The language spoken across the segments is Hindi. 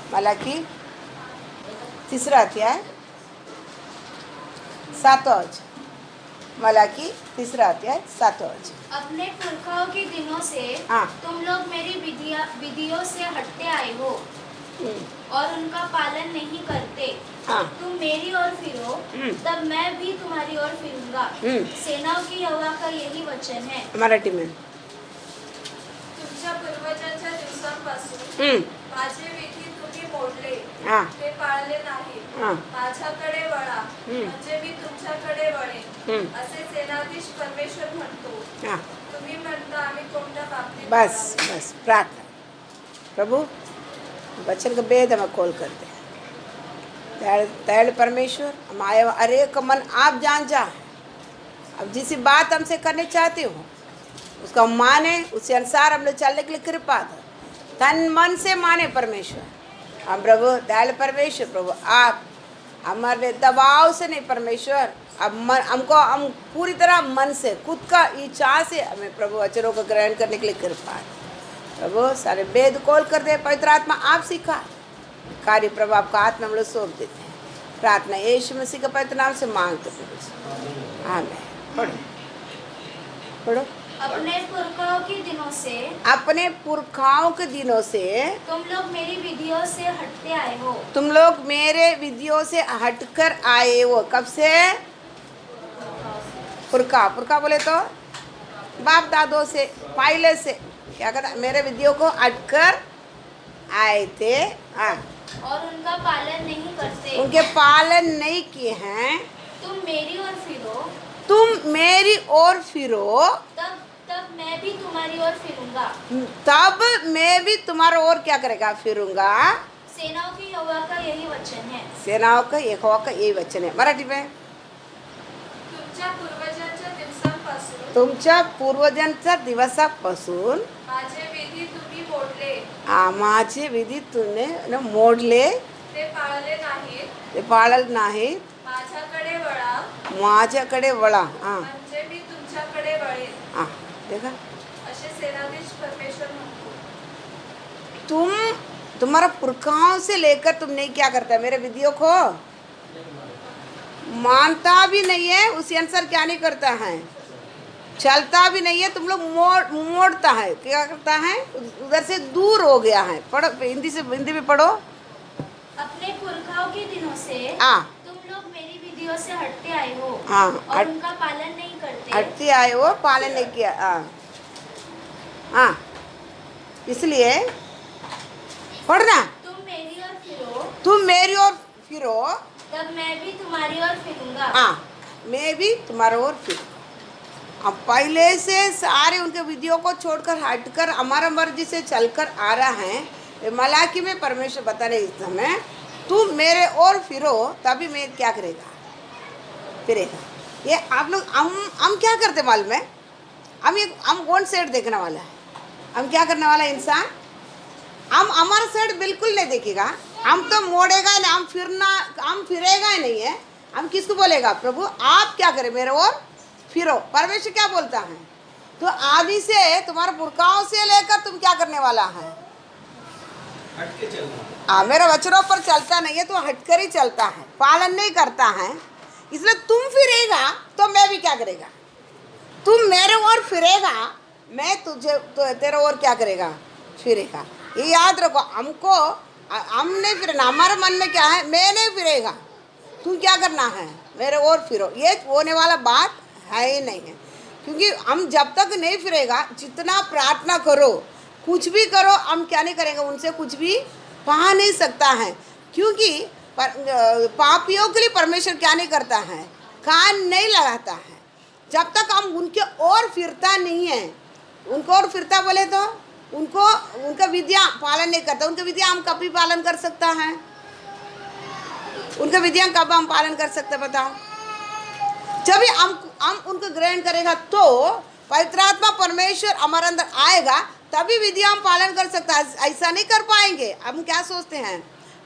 मलाकी 3 अध्याय 7 वचन। मलाकी 3 अध्याय 7 वचन। अपने पुरखाओं के दिनों से हाँ। तुम लोग मेरी विधियों से हटते आए हो और उनका पालन नहीं करते। हाँ। तुम मेरी ओर फिरो, तब मैं भी तुम्हारी ओर फिरूंगा। सेनाओं की यहोवा का यही वचन है। मराठी में तुमच्या पूर्वजांच्या दिवसांपासून माझे विधी तुम्ही मोडले, हाँ। ते पाळले नाही। हाँ। माझ्याकडे वळा, म्हणजे मी तुमच्याकडे वळेन, असे सेनाधीश परमेश्वर म्हणतो। हाँ। तुम्ही म्हणता आम्ही कोणत्या बाबतीत बस करावे? बस प्रार्थना। प्रभु वचन का भेद हमें खोल कर दे। दयालु परमेश्वर, हम आए हर एक मन आप जान जा। अब जिस बात हमसे करने चाहते हो उसका माने, उसी अनुसार हम लोग चलने के लिए कृपा दो। तन मन से माने परमेश्वर। हम प्रभु दयालु परमेश्वर, प्रभु आप हमारे दबाव से नहीं परमेश्वर, अब मन हमको हम पूरी तरह मन से खुद का इच्छा से हमें प्रभु वचनों को ग्रहण करने के लिए कृपा दो। प्रभु सारे वेद खोल कर दे। पवित्र आत्मा आप सिखा कार्य प्रभु आपका आत्मा हम लोग सौंप देते हैं। प्रार्थना यीशु मसीह के पवित्र नाम से मांगते प्रभु, आमीन। पढ़ो पढ़ो। अपने पुरखाओं के दिनों से अपने पुरखाओं के दिनों से तुम लोग मेरी विधियों से हटते आए हो। तुम लोग मेरे विधियों से हटकर आए हो। कब से? पुरखा। पुरखा बोले तो बाप दादों से, पहले से क्या कहता, मेरे विधियों को हटकर आए थे। हाँ। और उनका पालन नहीं करते। उनके पालन नहीं किए हैं। तुम मेरी ओर फिरो, तुम मेरी ओर फिरो, तब मैं भी तुम्हारी ओर फिरूंगा। तब मैं भी तुम्हारा ओर क्या करेगा? फिरूंगा। सेनाओं की यहोवा का यही वचन है। सेनाओं का यहोवा का यही वचन है। मराठी में तुमच्या पूर्वजांच्या दिवसांपासून तुमच्या पूर्वजांच्या दिवसापासून माझे विधी तुम्ही मोडले, माझे विधी तुमने मोडले, ते पाळले नाहीत। ते पाळत नाहीत। माझ्याकडे वळा, माझ्याकडे वळा। हाँ म्हणजे मी तुमच्याकडे वळेन, हाँ, देखा असे सेनाधीश परमेश्वर म्हणतो। तुम्हारा पुरखाओं से लेकर तुम नहीं क्या करता है? मेरे विधियों को मानता भी नहीं है, उसी अनुसार क्या नहीं करता है? चलता भी नहीं है। तुम लोग मोड़ता है, क्या करता है? उधर से दूर हो गया है। पढ़ो हिंदी में पढ़ो। अपने पुरखाओं के दिनों से हाँ। तुम लोग मेरी विधियों से हटते आए हो। हाँ। और उनका पालन नहीं करते। हटते आए हो, पालन नहीं किया। हाँ हाँ, इसलिए पढ़ना। तुम मेरी ओर फिरो, तुम मेरी ओर फिरो, तब मैं भी तुम्हारी ओर फिरूंगा। हाँ मैं भी तुम्हारे ओर फिरूंगा। अब पहले से सारे उनके विधियों को छोड़कर हटकर हमारा मर्जी से चलकर आ रहा है। मलाकी में परमेश्वर बता रहे इस समय, तुम मेरे ओर फिरो तभी मैं क्या करेगा? फिरेगा। ये आप लोग हम क्या करते मालूम है? हम वन साइड देखने वाला है। हम क्या करने वाला है? इंसान हम हमारा साइड बिल्कुल नहीं देखेगा। हम तो मोड़ेगा नहीं, हम फिरेगा ही नहीं है। हम किसको बोलेगा? प्रभु आप क्या करें? मेरे ओर फिरो। परमेश्वर क्या बोलता है? तो आदि से तुम्हारे पुरखाओं से लेकर तुम क्या करने वाला है? हट के चलना। मेरे वचनों पर चलता नहीं है तो हटकर ही चलता है, पालन नहीं करता है। इसलिए तुम फिरेगा तो मैं भी क्या करेगा? तुम मेरे ओर फिरेगा, मैं तुझे तो तेरे ओर क्या करेगा? फिरेगा। ये याद रखो। हम नहीं फिरना। हमारे मन में क्या है? मैं नहीं फिरेगा, तू क्या करना है? मेरे ओर फिरो। ये होने वाला बात है ही नहीं है। क्योंकि हम जब तक नहीं फिरेगा, जितना प्रार्थना करो, कुछ भी करो, हम क्या नहीं करेंगे? उनसे कुछ भी पा नहीं सकता है। क्योंकि पापियों के लिए परमेश्वर क्या नहीं करता है? कान नहीं लगाता है। जब तक हम उनके ओर फिरता नहीं है। उनको ओर फिरता बोले तो उनका विधियाँ पालन नहीं करता। उनका विधियाँ हम कभी पालन कर सकता है? उनका विधियाँ कब हम पालन कर सकते? बताओ। जब भी हम उनको ग्रहण करेगा तो पवित्र आत्मा परमेश्वर हमारे अंदर आएगा, तभी विधियाँ हम पालन कर सकता है। ऐसा नहीं कर पाएंगे। हम क्या सोचते हैं?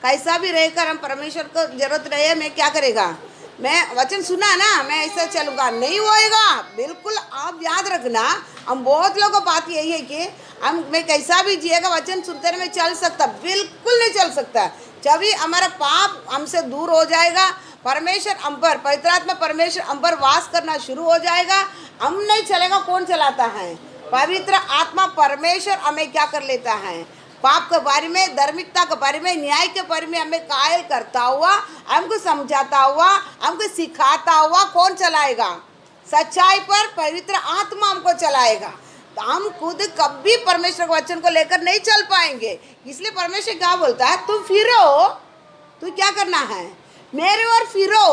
कैसा भी रहकर हम परमेश्वर को जरूरत रहे, मैं क्या करेगा? मैं वचन सुना ना, मैं ऐसा चलूँगा, नहीं होएगा। बिल्कुल आप याद रखना। हम बहुत लोगों को बात यही है कि मैं कैसा भी जिएगा, वचन सुनते रहे मैं चल सकता, बिल्कुल नहीं चल सकता। सकता है। जब भी हमारा पाप हमसे दूर हो जाएगा, परमेश्वर हम पर, पवित्र आत्मा परमेश्वर हम पर वास करना शुरू हो जाएगा। हम नहीं चलेगा, कौन चलाता है? पवित्र आत्मा परमेश्वर हमें क्या कर लेता है? पाप के बारे में, धार्मिकता के बारे में, न्याय के बारे में हमें कायल करता हुआ, हमको समझाता हुआ, हमको सिखाता हुआ कौन चलाएगा? सच्चाई पर पवित्र आत्मा हमको चलाएगा। हम खुद कभी परमेश्वर के वचन को लेकर नहीं चल पाएंगे। इसलिए परमेश्वर क्या बोलता है? तुम फिरो, तू क्या करना है? मेरे ओर फिरो,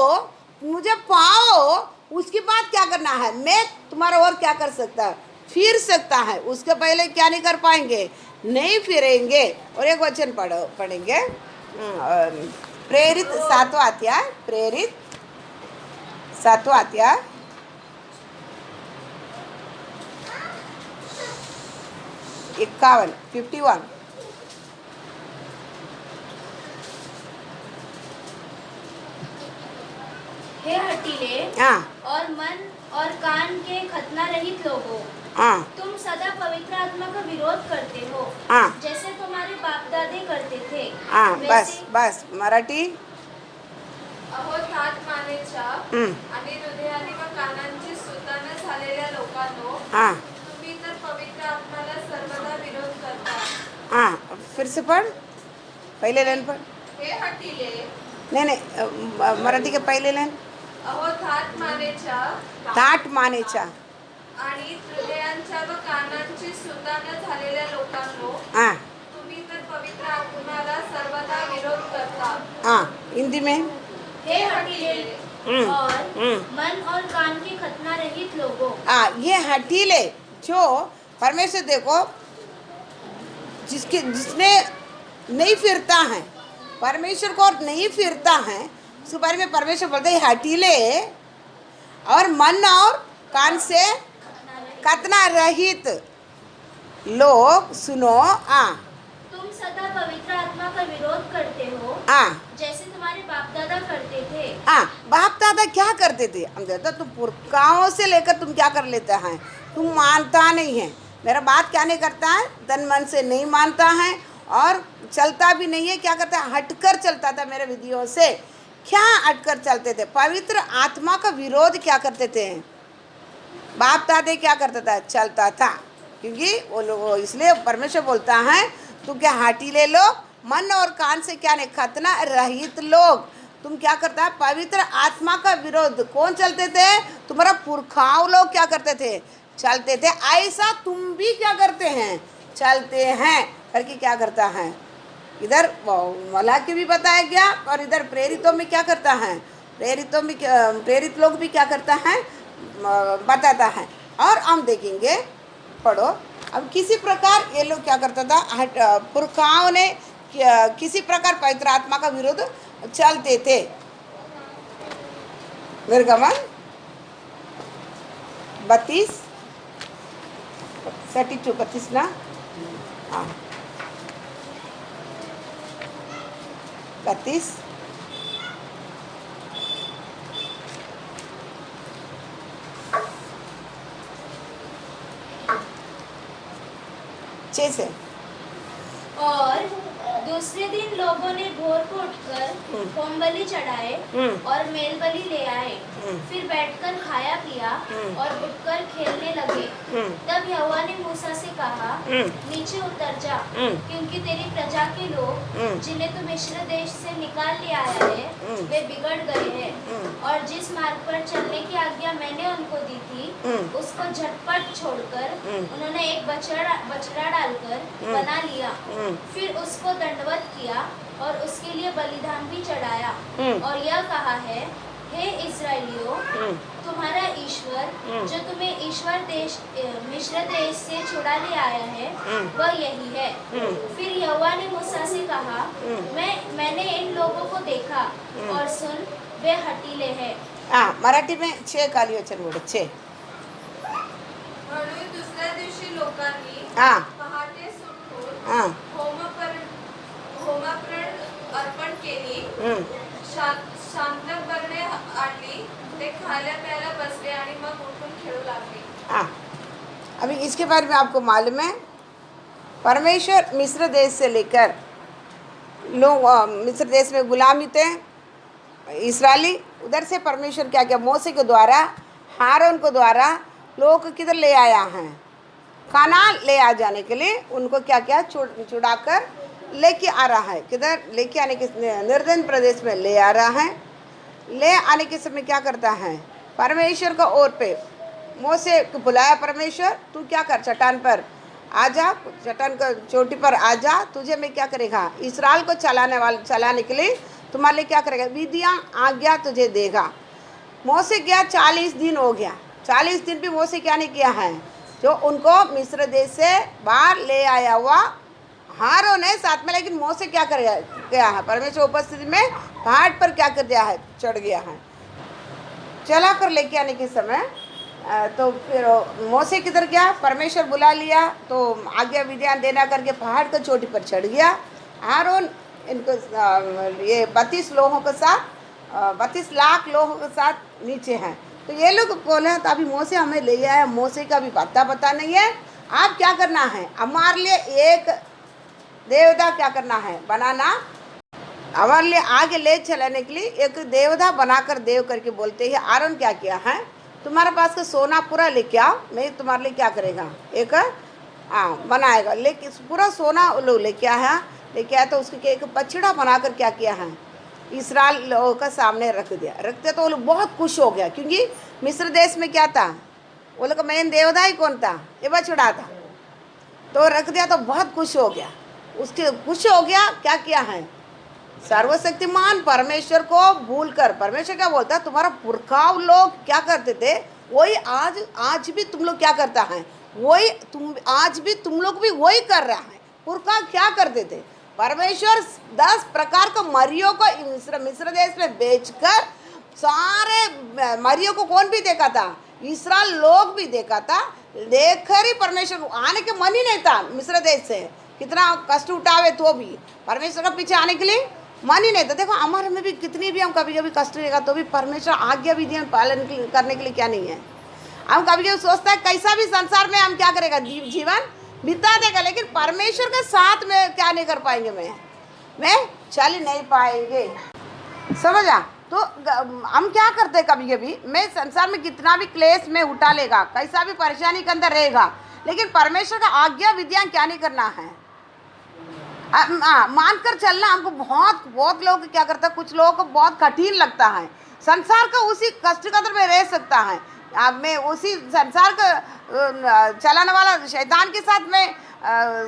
मुझे पाओ, उसके बाद क्या करना है? मैं तुम्हारा और क्या कर सकता है? फिर सकता है। उसके पहले क्या नहीं कर पाएंगे? नहीं फिरेंगे। और एक वचन पढ़ेंगे, प्रेरित 7वां अध्याय, प्रेरित 7वां अध्याय 51। हे हठीले हाँ और मन और कान के खतना रहित लोगों, हाँ तुम सदा पवित्र आत्मा का विरोध करते हो, हाँ जैसे तुम्हारे बाप दादे करते थे। हाँ, बस मराठी। अहो तात मानेच्या आणि हृदयाने व कानांची सुतानं झालेल्या लोकांनो, हाँ तुम्ही तर पवित्र आत्म्याला सर्वदा विरोध करता। हाँ, फिर से पढ़, पहले लाइन पढ़। हे हटीले, नहीं, मराठी के पहले लाइन। अहो तात मानेच्या ताट मानेच्या, आणि हृदयांच्या व कानांची सुतानं झालेल्या लोकांनो, हाँ तुम्ही तर पवित्र आत्म्याला सर्वदा विरोध करता। हाँ, हिंदी में। हे हठीले और मन और कान के खतना रहित लोगों, हाँ, ये हठीले जो परमेश्वर देखो, जिसने नहीं फिरता है, परमेश्वर को नहीं फिरता है, उसके बारे में परमेश्वर बोलते हैं हठीले और मन और कान से खतना रहित लोग। सुनो, तुम सदा पवित्र आत्मा का विरोध करते हो, जैसे तुम्हारे बाप दादा करते थे। बाप दादा क्या करते थे? हम कहते तुम पुरखाओं से लेकर तुम क्या कर लेता है? तुम मानता नहीं है। मेरा बात क्या नहीं करता है? तन मन से नहीं मानता है और चलता भी नहीं है। क्या करता है? हटकर चलता था मेरे विधियों से। क्या हटकर चलते थे? पवित्र आत्मा का विरोध क्या करते थे? बाप दादे क्या करता था? चलता था। क्योंकि वो लोग, इसलिए परमेश्वर बोलता है तुम क्या हठीले लोग, मन और कान से क्या नहीं खतना रहित लोग। तुम क्या करता है? पवित्र आत्मा का विरोध। कौन चलते थे? तुम्हारा पुरखाओं लोग क्या करते थे? चलते थे। ऐसा तुम भी क्या करते हैं? चलते हैं करके क्या करता है? इधर मलाकी भी बताया गया और इधर प्रेरितों में क्या करता है? प्रेरितों में प्रेरित लोग भी क्या करता है? बताता है। और हम देखेंगे, पढ़ो। अब किसी प्रकार ये लोग क्या करता था? पुरखाओं ने किसी प्रकार पवित्र आत्मा का विरोध चलते थे। निर्गमन 32 ना, हाँ 32 6 से। और दूसरे दिन लोगों ने भोर को उठकर होम बलि चढ़ाए और मेल बलि ले आए। फिर बैठकर खाया पिया और उठकर खेलने लगे। तब यहोवा ने मूसा से कहा, नीचे उतर जा, क्योंकि तेरी प्रजा के लोग जिन्हें तू मिस्र देश से निकाल ले आया है वे बिगड़ गए हैं। और जिस मार्ग पर चलने की आज्ञा मैंने उनको दी थी उसको झटपट छोड़कर उन्होंने एक बछड़ा डालकर बना लिया। फिर उसको दंडवत किया और उसके लिए बलिदान भी चढ़ाया और यह कहा है, हे इस्राएलियों, तुम्हारा ईश्वर जो तुम्हें मिस्र देश से छुड़ा ले आया है वह यही है। फिर यहोवा ने मूसा से कहा, मैंने इन लोगों को देखा और सुन, वे हठीले हैं। मराठी में 6 खाली वचन बोले 6। म्हणून दुसऱ्या दिवशी लोकांनी पहाटे सुटून होमाप्रण अर्पण केली, शांतपणे आणली, ते खायला प्यायला बसले आणि मग उठून खेळू लागले। अभी इसके बारे में आपको मालूम है, परमेश्वर मिस्र देश से लेकर लोग मिस्र देश में गुलामी थे इस्राएली। उधर से परमेश्वर क्या किया, मोसे के द्वारा, हारून के द्वारा लोगों को किधर ले आया है, कानान ले आ जाने के लिए उनको क्या क्या छुड़ाकर लेके आ रहा है। किधर लेके आने के, निर्जन प्रदेश में ले आ रहा है। ले आने के समय क्या करता है, परमेश्वर का ओर पे मोसे को बुलाया परमेश्वर, तू क्या कर, चट्टान पर आ जा, चट्टान का चोटी पर आ जा, तुझे मैं क्या करेगा, इसराइल को चलाने के लिए तुम्हारे लिए क्या करेगा, विधियाँ आज्ञा तुझे देगा। मोसे गया, 40 दिन हो गया, 40 दिन भी मोसे क्या नहीं किया है, जो उनको मिस्र देश से बाहर ले आया हुआ हारून है साथ में, लेकिन मोसे क्या कर गया है, परमेश्वर उपस्थिति में पहाड़ पर क्या कर दिया है, चढ़ गया है। चला कर लेके आने के समय तो फिर मोसे किधर गया, परमेश्वर बुला लिया तो आज्ञा विधियाँ देना करके पहाड़ की चोटी पर चढ़ गया। हारून इनको ये 32 लोगों के साथ 32 लाख लोगों के साथ नीचे हैं। तो ये लोग बोले तो अभी मोसे हमें ले आया, मोसे का भी पता नहीं है, आप क्या करना है, हमारे लिए एक देवता क्या करना है, बनाना, हमारे लिए आगे ले चलाने के लिए एक देवता बनाकर देव करके बोलते हैं। हारून क्या किया है, तुम्हारे पास का सोना पूरा लेके आओ, मैं तुम्हारे लिए क्या करेगा, एक बनाएगा, लेकिन पूरा सोना लोग लेके आया तो उसके एक बछड़ा बनाकर क्या किया है, इसराइल लोगों का सामने रख दिया। रखते तो वो लोग बहुत खुश हो गया, क्योंकि मिस्र देश में क्या था, वो लोग का मेन देवता ही कौन था, ये बछड़ा था। तो रख दिया तो बहुत खुश हो गया, उसके खुश हो गया, क्या किया है, सर्वशक्तिमान परमेश्वर को भूलकर, परमेश्वर क्या बोलता है, तुम्हारा पुरखा लोग क्या करते थे वही आज भी तुम लोग क्या करता है, वही तुम आज भी तुम लोग भी वही कर रहा है। पुरखा क्या करते थे, परमेश्वर 10 प्रकार का मरियों को मिस्र देश में बेचकर सारे मरियों को कौन भी देखा था, इस्राएल लोग भी देखा था, देखकर ही परमेश्वर आने के मन ही नहीं था मिस्र देश से, कितना कष्ट उठावे तो भी परमेश्वर का पीछे आने के लिए मन ही नहीं था। देखो हमारे में भी कितनी भी हम कभी कभी कष्ट रहेगा तो भी परमेश्वर आज्ञा विधियां पालन करने के लिए क्या नहीं है, हम कभी कभी सोचता है कैसा भी संसार में हम क्या करेगा, जीवन बिता देगा, लेकिन परमेश्वर के साथ में क्या नहीं कर पाएंगे, मैं चल नहीं पाएंगे, समझा। तो हम क्या करते हैं, कभी कभी मैं संसार में कितना भी क्लेश में उठा लेगा, कैसा भी परेशानी के अंदर रहेगा, लेकिन परमेश्वर का आज्ञा विधियां क्या नहीं करना है, मानकर चलना हमको बहुत लोग क्या करता है, कुछ लोगों को बहुत कठिन लगता है। संसार का उसी कष्ट के अंदर में रह सकता है, मैं उसी संसार का चलाने वाला शैतान के साथ में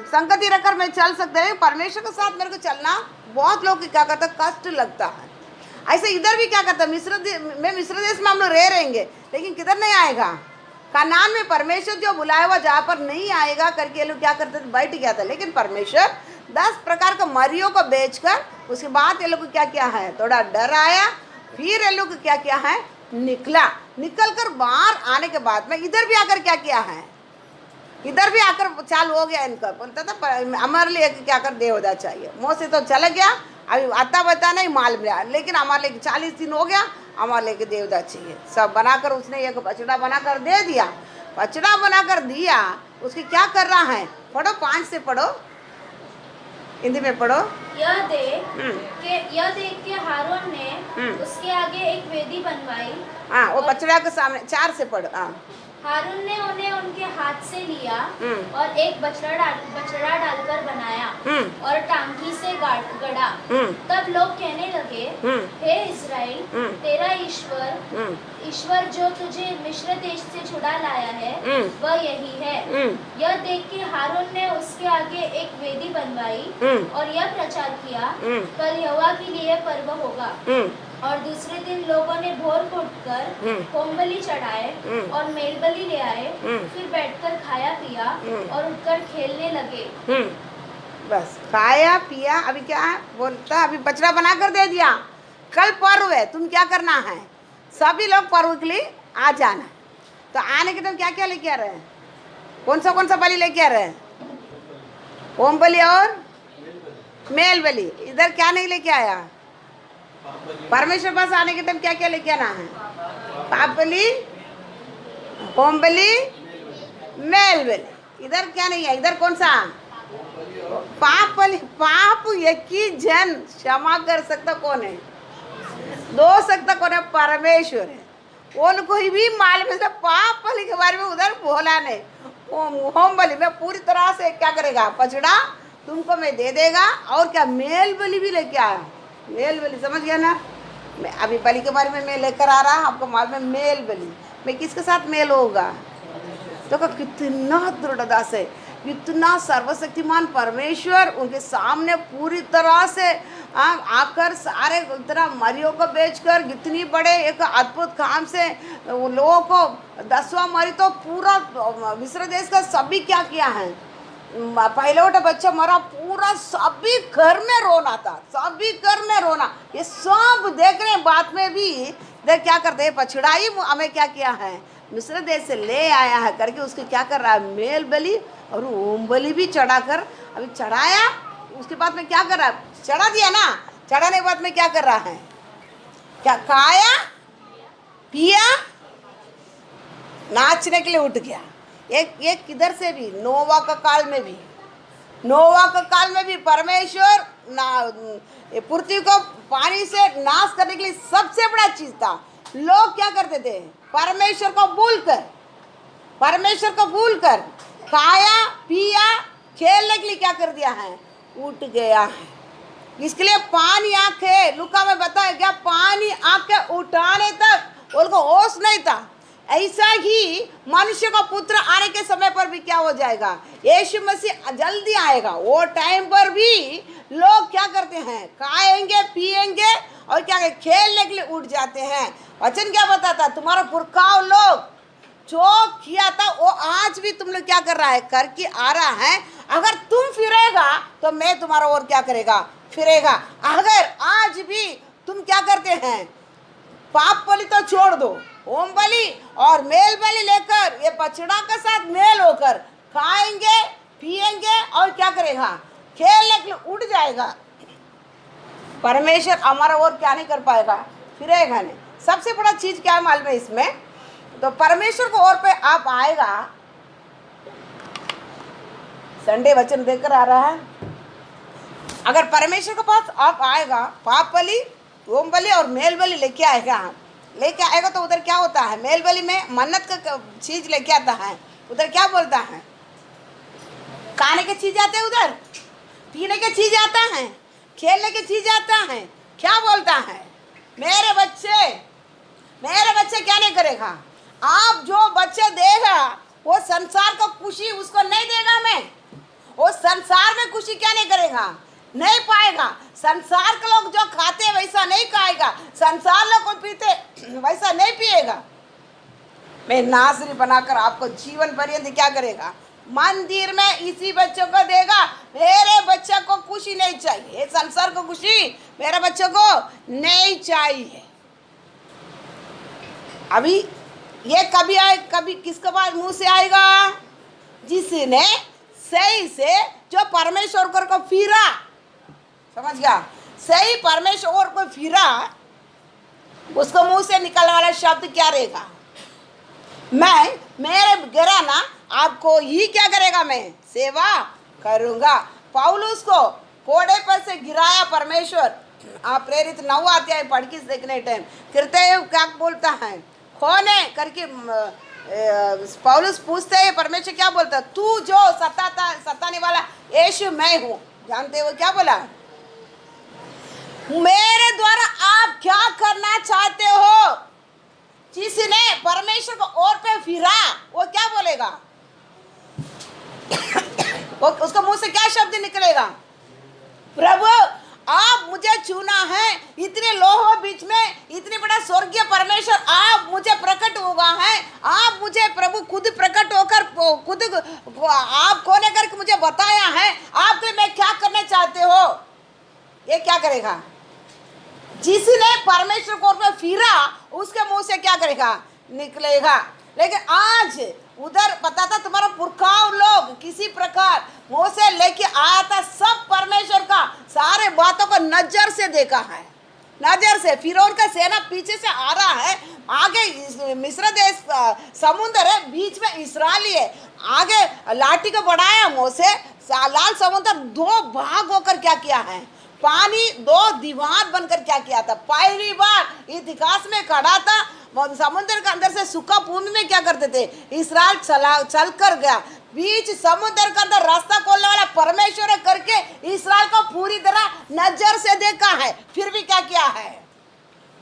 संगति रखकर मैं चल सकता है, परमेश्वर के साथ मेरे को चलना बहुत लोग क्या करता है, कष्ट लगता है। ऐसे इधर भी क्या करता है, मिस्र देश में हम लोग रहेंगे, लेकिन किधर नहीं आएगा, कनान में परमेश्वर जो बुलाया हुआ जहाँ पर नहीं आएगा करके ये लोग क्या करते थे, बैठ गया था। लेकिन परमेश्वर 10 प्रकार का मरियों को बेचकर उसके बाद ये लोग को क्या किया है, थोड़ा डर आया, फिर ये लोग को क्या किया है, निकल कर बाहर आने के बाद में इधर भी आकर क्या किया है, इधर भी आकर चालू हो गया इनका, बोलता था हमारे लिए क्या कर देवता चाहिए। मोसे तो चला गया, अभी आता बता नहीं माल मिला, लेकिन हमारे लिए 40 दिन हो गया, हमारे लिए देवता चाहिए। सब बनाकर उसने एक बछड़ा बनाकर दे दिया, बछड़ा बनाकर दिया, उसकी क्या कर रहा है, पढ़ो 5 से पढ़ो, हिंदी में पढ़ो। यह देख के हारून ने उसके आगे एक वेदी बनवाई। हाँ, वो बछड़ा के सामने 4 से पढ़ो। हाँ, हारून ने उन्हें उनके हाथ से लिया और एक बछड़ा डालकर बनाया और टांकी से गड़ा। तब लोग कहने लगे, हे इस्राएल, तेरा ईश्वर जो तुझे मिस्र देश से छुड़ा लाया है वह यही है। यह देख के हारून ने उसके आगे एक वेदी बनवाई और यह प्रचार किया, कल यहोवा के लिए पर्व होगा। और दूसरे दिन लोगों ने भोर को उठकर होम बलि चढ़ाए और मेल बलि ले आए, फिर बैठकर खाया पिया और उठकर खेलने लगे। बस खाया पिया, अभी क्या बोलता, अभी बछड़ा बना कर दे दिया, कल पर्व है, तुम क्या करना है, सभी लोग पर्व के लिए आ जाना। तो आने के टाइम क्या क्या लेके आ रहे हैं, कौन सा बलि लेके आ रहे हैं, होम बलि और मेल बलि। इधर क्या नहीं लेके आया, परमेश्वर पास आने के टाइम क्या क्या लेके आना है, पाप बलि, होम बलि, मेल बलि। इधर क्या नहीं है, इधर कौन सा पाप एक ही जन क्षमा कर सकता कौन है? दो सकता कौन है? परमेश्वर है। उनको ही भी मालूम है पाप बलि के बारे में उधर बोला नहीं। होम बलि में पूरी तरह से क्या करेगा? बछड़ा तुमको मैं दे देगा। और क्या? मेल बलि भी लेके आया। मेल बलि समझ गया ना? मैं अभी बलि के बारे में मैं लेकर आ रहा, आपको मालूम है मेल बलि में किसके साथ मेल होगा? तो कितना दृढ़ता से, इतना सर्वशक्तिमान परमेश्वर उनके सामने पूरी तरह से आकर सारे इतना मरियों को बेचकर इतनी बड़े एक अद्भुत काम से लोगों को 10वां मरी तो पूरा मिस्र देश का सभी क्या किया है? पहलौठा बच्चा मरा, पूरा सभी घर में रोना था, सभी घर में रोना। ये सब देखने बाद में भी इधर क्या करते हैं? पछड़ाई हमें क्या किया है? मिस्र देश से ले आया है करके उसको क्या कर रहा है? मेल बलि और ओम बलि भी चढ़ाकर अभी चढ़ाया। उसके बाद में क्या कर रहा है? चढ़ा दिया ना, चढ़ाने के बाद में क्या कर रहा है? क्या खाया पिया, नाचने के लिए उठ गया। एक किधर से भी नोवा का काल में भी, नोवा का काल में भी परमेश्वर पृथ्वी को पानी से नाश करने के लिए सबसे बड़ा चीज था। लोग क्या करते थे? परमेश्वर को भूल कर खाया पिया, खेलने के लिए क्या कर दिया है? उठ गया है। इसके लिए पानी आंखें, लुका में बताया क्या? पानी आंखें उठाने तक उनको होश नहीं था। ऐसा ही मनुष्य का पुत्र आने के समय पर भी क्या हो जाएगा? यीशु मसीह जल्दी आएगा। वो टाइम पर भी लोग क्या करते हैं? खाएंगे पिएंगे और क्या खेलने के लिए उठ जाते हैं। वचन क्या बताता? तुम्हारा पुरखाओं लोग जो किया था वो आज भी तुम लोग क्या कर रहा है? करके आ रहा है। अगर तुम फिरेगा तो मैं तुम्हारा और क्या करेगा? फिरेगा। अगर आज भी तुम क्या करते हैं? पाप बलि तो छोड़ दो, ओम बलि और मेल बलि लेकर ये बछड़ा के साथ मेल होकर खाएंगे पिएंगे और क्या करेगा? खेलने के लिए उठ जाएगा। परमेश्वर हमारा और क्या नहीं कर पाएगा? फिरेगा नहीं। सबसे बड़ा चीज क्या है मालूम है इसमें? तो परमेश्वर को और पे आप आएगा। संडे वचन देकर आ रहा है। अगर परमेश्वर के पास आप आएगा, पाप बलि ओम बलि और मेल बलि लेके आएगा तो उधर क्या होता है? मेल बलि में मन्नत का चीज लेके आता है। उधर क्या बोलता है? खाने की चीज आते हैं, उधर पीने की चीज आता है, खेलने की चीज आता है। क्या बोलता है? मेरे बच्चे क्या नहीं करेगा? आप जो बच्चे देगा वो संसार को खुशी उसको नहीं देगा। मैं वो संसार में खुशी क्या नहीं करेगा? नहीं पाएगा। संसार के लोग जो खाते वैसा नहीं खाएगा, संसार लोग को पीते वैसा नहीं पिएगा। मैं नासरी बनाकर आपको जीवन पर्यंत क्या करेगा? मंदिर में इसी बच्चों को देगा। मेरे बच्चे को खुशी नहीं चाहिए, संसार को खुशी मेरे बच्चों को नहीं चाहिए। अभी ये कभी आए, कभी किसके पास मुंह से आएगा? जिसने सही से जो परमेश्वर को फिरा, समझ गया? सही परमेश्वर को फिरा, उसको मुंह से निकलने वाला शब्द क्या रहेगा? मैं मेरे गिराना आपको ही क्या करेगा? मैं सेवा करूंगा। पौलुस को कोड़े पर से गिराया परमेश्वर। आप प्रेरित 9 अध्याय पढ़ के देखने टाइम करते क्या बोलता है? कौन है करके पौलुस पूछते हैं, परमेश्वर क्या बोलता है? तू जो सताने वाला यीशु मैं हूँ। जानते हो क्या बोला? मेरे द्वारा आप क्या करना चाहते हो? जिसने परमेश्वर को और पे फिरा वो क्या बोलेगा? वो उसको मुंह से क्या शब्द निकलेगा? प्रभु आप मुझे चुना है, इतने लोगों बीच में इतने बड़ा स्वर्गीय परमेश्वर आप मुझे प्रकट होगा है। आप मुझे प्रभु खुद प्रकट होकर खुद आप कौन करके मुझे बताया है। आपके लिए मैं क्या करना चाहते हो? ये क्या करेगा? जिसने परमेश्वर को और फिरा उसके मुंह से क्या करेगा? निकलेगा। लेकिन आज उधर पता था तुम्हारा पुरखाओं लोग किसी प्रकार मुंह से लेके आया था, सब परमेश्वर का सारे बातों को नजर से देखा है, नजर से। फिरौन का सेना पीछे से आ रहा है, आगे मिस्र देश समुद्र है, बीच में इस्राएली है, आगे लाठी को बढ़ाया मोसे, लाल समुद्र दो भाग होकर क्या किया है, पानी दो दीवार बनकर क्या किया था। पहली बार इतिहास में खड़ा था, समुद्र के अंदर से सूखा भूमि में क्या करते थे, इस्राएल चल कर गया, बीच समुद्र के अंदर रास्ता खोलने वाला परमेश्वर करके इस्राएल को पूरी तरह नजर से देखा है। फिर भी क्या किया है,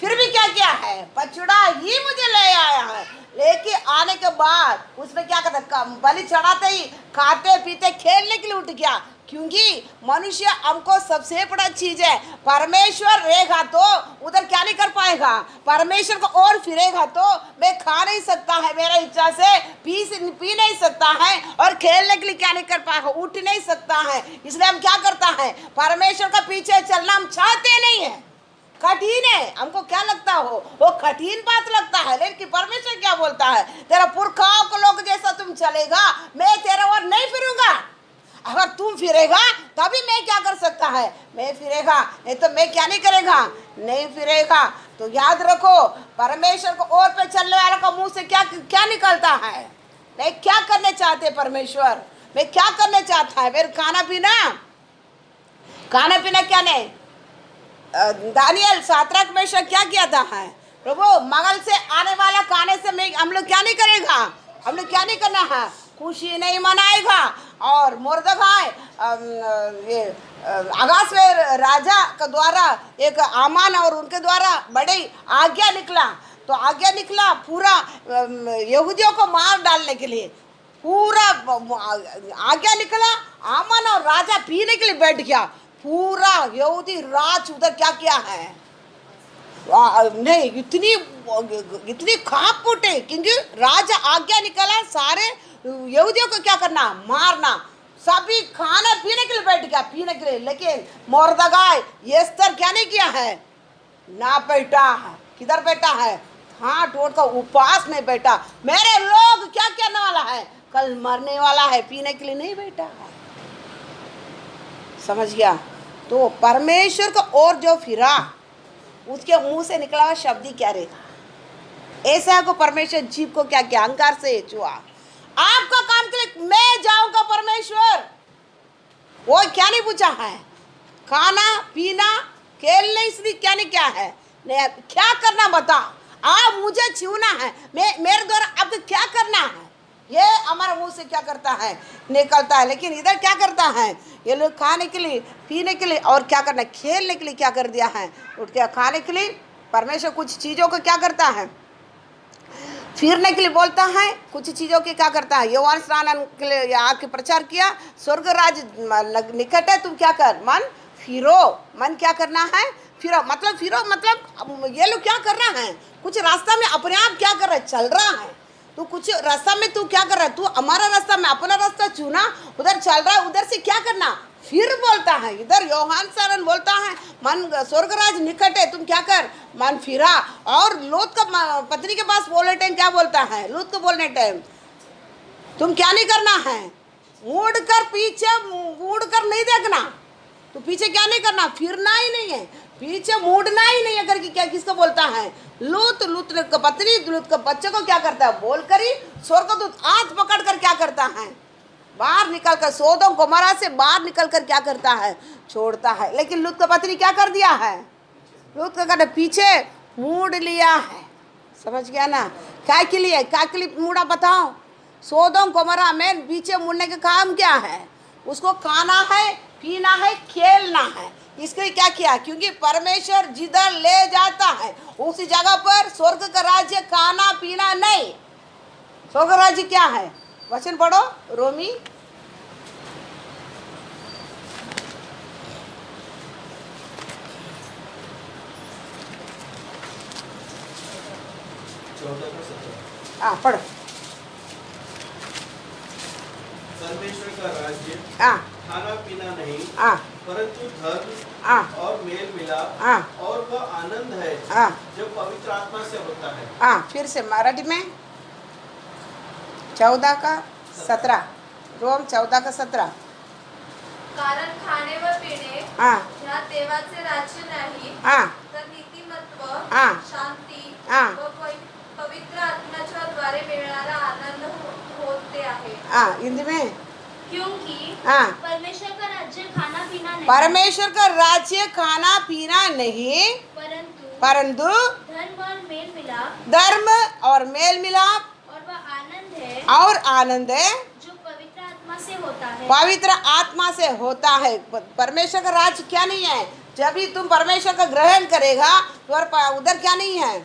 फिर भी क्या किया है, पछड़ा ही मुझे ले आया है। लेके आने के बाद उसने क्या करता, बलि चढ़ाते ही खाते पीते खेलने के लिए उठ गया, क्योंकि मनुष्य हमको सबसे बड़ा चीज है, परमेश्वर रहेगा तो उधर क्या नहीं कर पाएगा, परमेश्वर को और फिरेगा तो मैं खा नहीं सकता है, मेरा इच्छा से पी नहीं सकता है, और खेलने के लिए क्या नहीं कर पाएगा, उठ नहीं सकता है। इसलिए हम क्या करता है, परमेश्वर का पीछे चलना हम चाहते नहीं है, कठिन है, हमको क्या लगता हो, वो कठिन बात लगता है। लेकिन परमेश्वर क्या बोलता है, तेरा पुरखाओं को लोग जैसा तुम चलेगा, मैं तेरा और नहीं फिरूंगा। अगर तुम फिरेगा तभी मैं क्या कर सकता है, मैं फिरेगा, नहीं तो मैं क्या नहीं करेगा, नहीं फिरेगा। तो याद रखो, परमेश्वर को और पे चलने वाला का मुंह से क्या क्या निकलता है, मैं क्या करने चाहते परमेश्वर, मैं क्या करने चाहता है, मेरे खाना पीना क्या नहीं। दानियल सातरक मेशक क्या किया था है, प्रभु मगल से आने वाला खाने से मैं हम लोग क्या नहीं करेगा, हम लोग क्या नहीं करना है, खुशी नहीं मनाएगा। और मुर्दगाय ये अगास्वेर राजा के द्वारा एक आमान और उनके द्वारा बड़ी आज्ञा निकला, तो आज्ञा निकला पूरा यहूदियों को मार डालने के लिए, पूरा आज्ञा निकला, आमान और राजा पीने के लिए बैठ गया, पूरा यहूदी राज उधर क्या किया है, नहीं इतनी खाप फूटे, क्योंकि राजा आज्ञा निकला सारे यहूदियों को क्या करना, मारना, सभी खाना पीने के लिए बैठ गया, पीने के लिए। लेकिन मोर्दगाय एस्तर क्या नहीं किया है, ना बैठा है, किधर बैठा है, हाँ टोट का उपवास में बैठा, मेरे लोग क्या करने वाला है, कल मरने वाला है, पीने के लिए नहीं बैठा है, समझ गया। तो परमेश्वर को और जो फिरा उसके मुंह से निकला हुआ शब्द ही क्या रहेगा। ऐसा को परमेश्वर जीव को क्या किया, अहंकार से छुआ, आपका काम के लिए मैं जाऊंगा परमेश्वर, वो क्या नहीं पूछा है, खाना पीना खेलने इसलिए क्या नहीं क्या है, नहीं क्या करना बता, आप मुझे छूना है, मैं मेरे द्वारा आपको क्या करना है, ये हमारा मुंह से क्या करता है, निकलता है। लेकिन इधर क्या करता है, ये लोग खाने के लिए पीने के लिए और क्या करना, खेलने के लिए क्या कर दिया है, उठ के खाने के लिए। परमेश्वर कुछ चीज़ों को क्या करता है, फिरने के लिए बोलता है, कुछ चीज़ों के क्या करता है, योहान स्नान के लिए आके प्रचार किया, स्वर्ग राज निकट है, तुम क्या कर, मन फिरो, मन क्या करना है, फिरो मतलब ये लोग क्या कर रहा है, कुछ रास्ता में अपने आप क्या कर रहा है, चल रहा है, तू कुछ रास्ता में तू क्या कर रहा है, तू हमारा रास्ता में अपना रास्ता चुना, उधर चल रहा है, उधर से क्या करना, फिर बोलता है। इधर योहान सारन बोलता है मन स्वर्गराज निकट है, तुम क्या कर, मन फिरा। और लूत का पत्नी के पास बोलने टाइम क्या बोलता है, लूत को बोलने टाइम तुम क्या नहीं करना है, मुड़ कर पीछे मुड़ कर नहीं देखना, तो पीछे क्या नहीं करना, फिरना ही नहीं है, पीछे मुड़ना ही नहीं है करके क्या किसको बोलता है, लूत का पत्नी लूत के बच्चे को क्या करता है, बोल कर ही स्वर्गदूत हाथ पकड़ कर क्या करता है, बाहर निकल कर सोदोम गोमोरा से बाहर निकल कर क्या करता है, छोड़ता है। लेकिन लूत का पत्नी क्या कर दिया है, लूत का कहते पीछे मुड़ लिया है, समझ गया ना, क्या के लिए मुड़ा बताओ, सोदोम गोमोरा में पीछे मुड़ने का काम क्या है, उसको खाना है पीना है खेलना है, इसके लिए क्या किया, क्योंकि परमेश्वर जिधर ले जाता है उसी जगह पर स्वर्ग का राज्य खाना पीना नहीं। स्वर्ग राज्य क्या है, वचन पढ़ो, रोमी 14 पढ़ो। परमेश्वर का राज्य खाना पीना नहीं परंतु धर्म और मेल मिलाप और वह आनंद है जो पवित्र आत्मा से होता है। फिर से मराठी में 14:17 रोम 14:17 कारण खाणे व पिणे ह्या देवाचे राज्य नाही तर नीती हाँ. शांती हाँ. व पवित्र आत्म्याच्या द्वारे मिळणारा आनंद होते आहे. हिंदी में क्योंकि हाँ. परमेश्वर का राज्य खाना पीना नहीं, परमेश्वर का राज्य खाना पीना नहीं, परंतु धर्म और मेल मिलाप धर्म और मेल मिलाप और वह आनंद है और आनंद है जो पवित्र आत्मा से होता है. पवित्र आत्मा से होता है. परमेश्वर का राज्य क्या नहीं है? जब भी तुम परमेश्वर का ग्रहण करेगा तो उधर क्या नहीं है?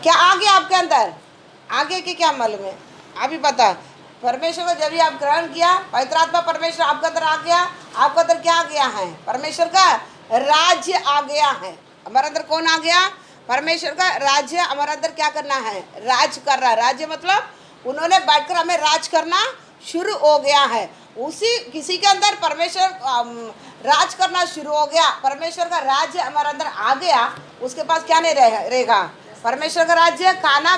क्या आगे आपके अंदर आगे के क्या मालूम है? अभी पता है परमेश्वर को जब भी आप ग्रहण किया, पवित्र आत्मा परमेश्वर आपके अंदर आ गया, आपके अंदर क्या आ गया है? परमेश्वर का राज्य आ गया है. हमारे अंदर कौन आ गया? परमेश्वर का राज्य हमारे अंदर क्या करना है? राज कर रहा है. राज्य मतलब उन्होंने बैठकर हमें राज करना शुरू हो गया है. उसी किसी के अंदर परमेश्वर राज करना शुरू हो गया, परमेश्वर का राज्य हमारे अंदर आ गया, उसके पास क्या नहीं रहेगा? परमेश्वर का राज्य खाना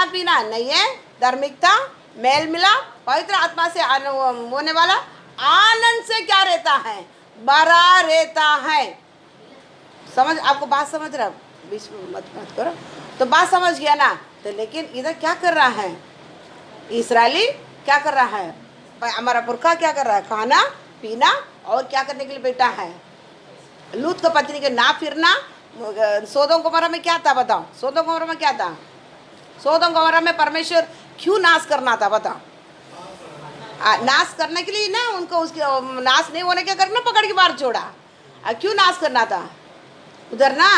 पीना नहीं है, धार्मिकता, मेल मिलाप, पवित्र आत्मा से होने वाला आनंद से क्या रहता है? बड़ा रहता है. समझ, आपको बात समझ रहा? बीच में मत करो. तो बात समझ गया ना? तो लेकिन इधर क्या कर रहा है? इस्राएली क्या कर रहा है? हमारा पुरखा क्या कर रहा है? खाना पीना और क्या करने के लिए बैठा है? लूत का पत्नी के ना फिरना. सोदोम गोमोरा में क्या था बताओ? सोदोम गोमोरा में क्या था? सोदोम गोमोरा में परमेश्वर क्यों नाश करना था बताओ? नाश करने के लिए ना, उनको उसके नाश नहीं होने के करना पकड़ के बाहर छोड़ा. क्यों नाश करना था उधर ना?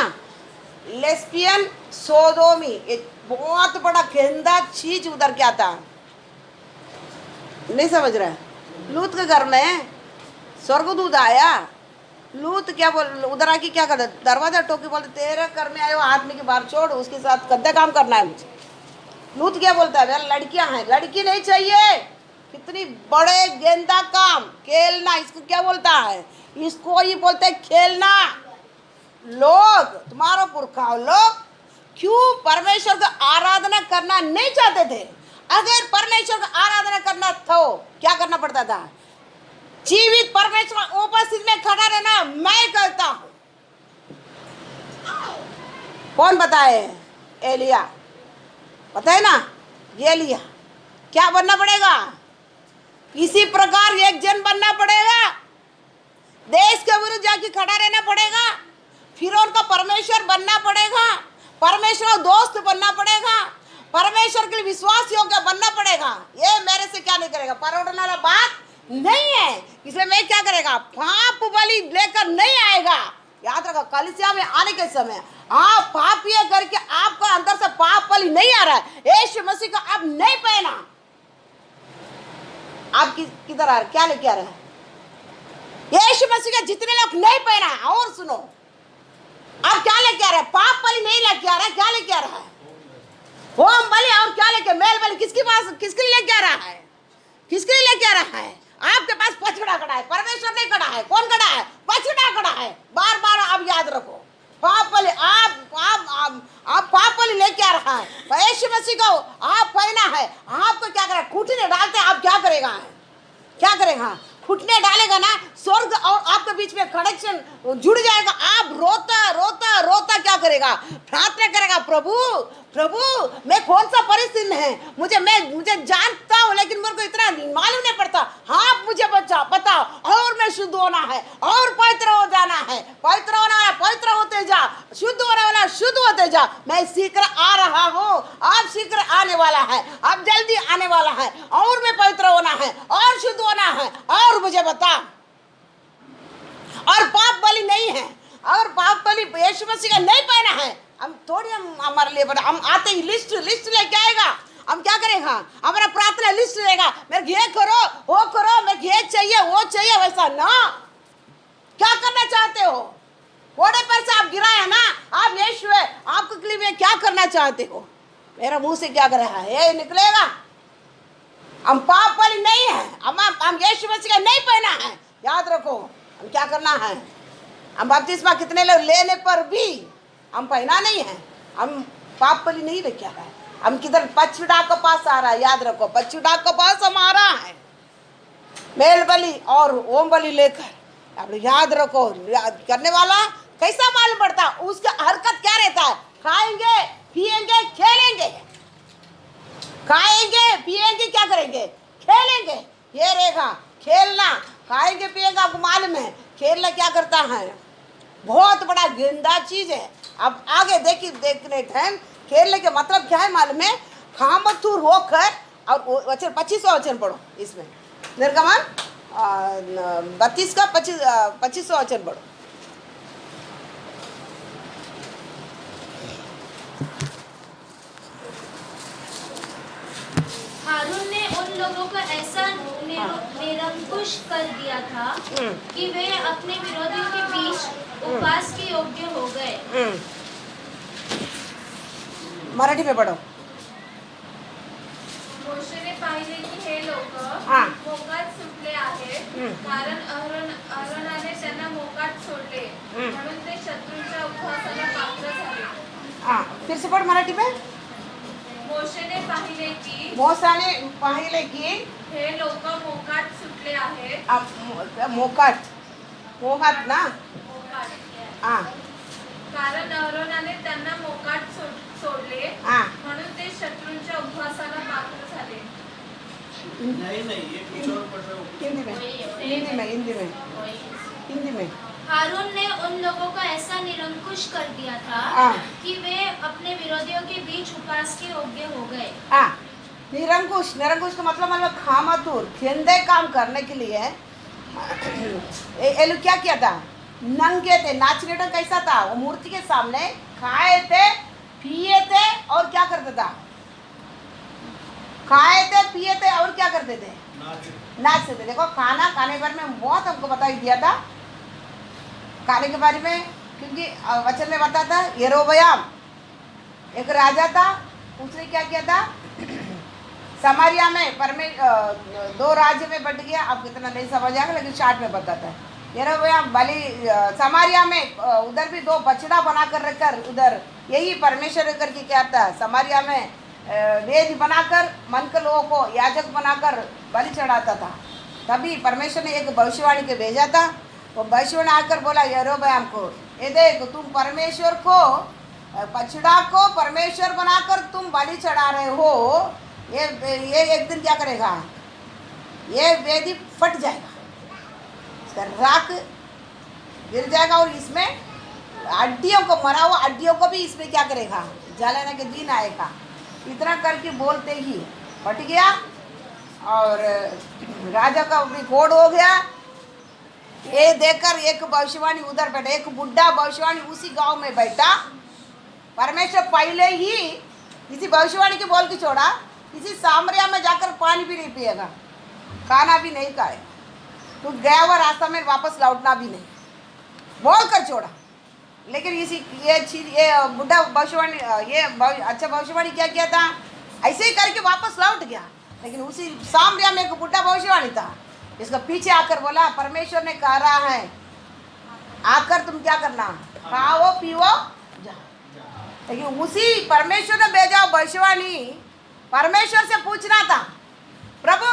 लेस्बियन सोदोमी, एक बहुत बड़ा गंदा चीज उधर क्या था? नहीं समझ रहा है? लूत के घर में स्वर्गदूत आया. लूत क्या बोल, उधर आके क्या करता? दरवाजा टोके बोलते तेरे घर में आयो आदमी के बाहर छोड़, उसके साथ गंदा काम करना है मुझे. लूत क्या बोलता है? लड़कियां हैं, लड़की नहीं चाहिए. कितनी बड़े गेंदा काम, खेलना, इसको क्या बोलता है? इसको ही बोलते हैं खेलना. लोग, तुम्हारा पुरखा लोग क्यों परमेश्वर का आराधना करना नहीं चाहते थे? अगर परमेश्वर का आराधना करना तो क्या करना पड़ता था? जीवित परमेश्वर उपस्थित में खड़ा रहना मैं कहता हूं. कौन बताए? एलिया. पता है ना? एलिया. क्या बनना पड़ेगा? इसी प्रकार एक जन बनना पड़ेगा, देश के विरुद्ध जाके खड़ा रहना पड़ेगा, फिर उनका परमेश्वर बनना पड़ेगा, परमेश्वर का दोस्त बनना पड़ेगा, परमेश्वर के लिए विश्वास योग्य बनना पड़ेगा. ये मेरे से क्या नहीं करेगा? परवड़ने वाला बात नहीं है. इसलिए मैं क्या करेगा? पाप बलि लेकर नहीं आएगा. याद रखो, कलीसिया में आने के समय आप पाप ये करके आपका अंदर से पाप बलि नहीं आ रहा है, यीशु मसीह को आप नहीं पहना, आप किधर आ रहे? क्या लेके आ रहे हैं? यीशु मसीह का जितने लोग नहीं पहना. और सुनो, आप क्या लेके आ रहे हैं? पाप बलि नहीं लेके आ रहा है. क्या लेके आ रहा है? होम बलि. और क्या लेके? मेल बलि. किसके पास, किसके लिए लेके आ रहा है? किसके लिए लेके आ रहा है? आपके पास पछड़ा खड़ा है, परमेश्वर नहीं खड़ा है. कौन खड़ा है? पछड़ा खड़ा है. बार बार आप याद रखो, पाप बलि आप पाप बलि लेके आ रहा है. यीशु मसीह को आप पहना है, आपको क्या करेगा? घुटने डालते आप क्या करेगा? क्या करेगा? घुटने डालेगा ना, स्वर्ग और आपके बीच में कनेक्शन जुड़ जाएगा. आप रोता रोता रोता क्या करेगा? प्रार्थना करेगा, प्रभु प्रभु मैं कौन सा परिस्थिति में है, मुझे जानता हूँ लेकिन मेरे को इतना मालूम नहीं पड़ता. आप मुझे बताओ, और मैं शुद्ध होना है और पवित्र हो जाना है. पवित्र होना है, पवित्र होते जा. शुद्ध होने वाला शुद्ध होते जा. मैं शीघ्र आ रहा हूँ, आप शीघ्र आने वाला है, आप जल्दी आने वाला है, और मैं पवित्र होना है और शुद्ध होना है. और मुझे बता, और पाप बलि नहीं है, और पाप बलि यीशु मसीह का नहीं पहना है. हम थोड़ी हमारे लिए बता, हम आते ही लिस्ट लेके आएगा. हम क्या करेगा? हमारा प्रार्थना लिस्ट रहेगा, मेरे ये करो वो करो, मेरे ये चाहिए वो चाहिए. वैसा ना. क्या करना चाहते हो? घोड़े पर से आप गिराया ना, आप यीशु है, आपके लिए मैं क्या करना चाहते हो? मेरा मुंह से क्या कर रहा है? ये निकलेगा. हम पाप वाली नहीं है, हम यीशु मसीह का नहीं पहना है. याद रखो, हम क्या करना है? हम बपतिस्मा कितने लोग लेने पर भी हम पहना नहीं है. हम पाप बलि नहीं लेके आ रहा है. हम किधर? पछड़ा के पास आ रहा है. याद रखो, पछड़ा के पास हम आ रहा है, मेल बलि और ओम बलि लेकर. अब याद रखो, करने वाला कैसा मालूम पड़ता? उसका हरकत क्या रहता है? खाएंगे, पिएंगे, खेलेंगे। खाएंगे, पिएंगे, क्या करेंगे? खेलेंगे। ये रहेगा खेलना। खाएंगे पिएंगे, आपको मालूम है खेलना क्या करता है? बहुत बड़ा गंदा चीज है। अब आगे देखने टाइम खेलने के मतलब क्या है मालूम है? खामतूर होकर, और वचन 25वां वचन पढ़ो इसमें, निर्गमन 32 का 25वां वचन पढ़ो। हारून ने उन लोगों को ऐसा निरंकुश कर दिया था कि वे अपने विरोधियों के बीच उपवास के योग्य हो गए। मराठी में पढ़ो। मोशेने पाहिले की हे लोक हा. मोकाट सुटले आहेत, कारण अहरोनाने त्यांना मोकाट सोडले, म्हणून ते शत्रूंच्या उपवासाला पात्र झाले. हाँ, फिर से पढ़ मराठी में। मोशेने पाहिले की मोसाने पाहिले की हे लोक मोकाट सुटले आहेत. मोहात ना। मोकाट. हाँ कारण अहरोनाने त्यांना मोकाट सोडले, हाँ म्हणून ते शत्रूंच्या उपवासाला पात्र झाले. नहीं ये कुछ और पढ़ रहे हो। हिंदी में हारून ने उन लोगों को ऐसा निरंकुश कर दिया था हाँ. कि वे अपने विरोधियों के बीच उपवास के योग्य हो गए। हाँ, निरंकुश का मतलब खामातूर गंदे काम करने के लिए ये लोग क्या किया था? नंगे थे, नाचने का कैसा था? वो मूर्ति के सामने खाए थे, पिए थे और क्या करते था? खाए थे, पिए थे और क्या करते थे? नाचते थे। देखो खाना खाने के बारे में बहुत हमको बता दिया था, खाने के बारे में, क्योंकि वचन में बताता यरोबयाम एक राजा था, उसने क्या किया था? समारिया में दो राज्य में बट गया। आप कितना नहीं समझ आएगा, लेकिन शार्ट में बताता है। यरोबयाम समारिया में उधर भी दो बछड़ा बना कर रखकर, उधर यही परमेश्वर करके क्या था? समारिया में वेदी बनाकर मन के लोगों को याजक बनाकर बलि चढ़ाता था। तभी परमेश्वर ने एक भविष्यवाणी के भेजा था। वो भविष्यवाणी आकर बोला यरोबयाम को, ये देख तुम परमेश्वर को, बछड़ा को परमेश्वर बनाकर तुम बलि चढ़ा रहे हो, ये एक दिन क्या करेगा? ये वेदी फट जाएगा, इसका राख गिर जाएगा, और इसमें हड्डियों को, मरा हुआ हड्डियों को भी इसमें क्या करेगा? जलाने के दिन आएगा। इतना करके बोलते ही फट गया, और राजा का भी घोड़ हो गया। ये देखकर एक भविष्यवाणी उधर बैठा, एक बुढ़ा भविष्यवाणी उसी गांव में बैठा। परमेश्वर पहले ही इसी भविष्यवाणी के बोल के छोड़ा, इसी सामरिया में जाकर पानी भी नहीं पिएगा, खाना भी नहीं खाएगा, तो गया हुआ रास्ता में वापस लौटना भी नहीं, बोल कर छोड़ा। लेकिन ये बुढ़ा भविष्यवाणी, ये अच्छा भविष्यवाणी क्या किया था? ऐसे ही करके वापस लौट गया। लेकिन उसी सामरिया में एक बुढ़ा भविष्यवाणी था, इसका पीछे आकर बोला परमेश्वर ने कह रहा है, आकर तुम क्या करना? खाओ पियो जाओ। लेकिन उसी परमेश्वर ने भेजा भविष्यवाणी, परमेश्वर से पूछना था, प्रभु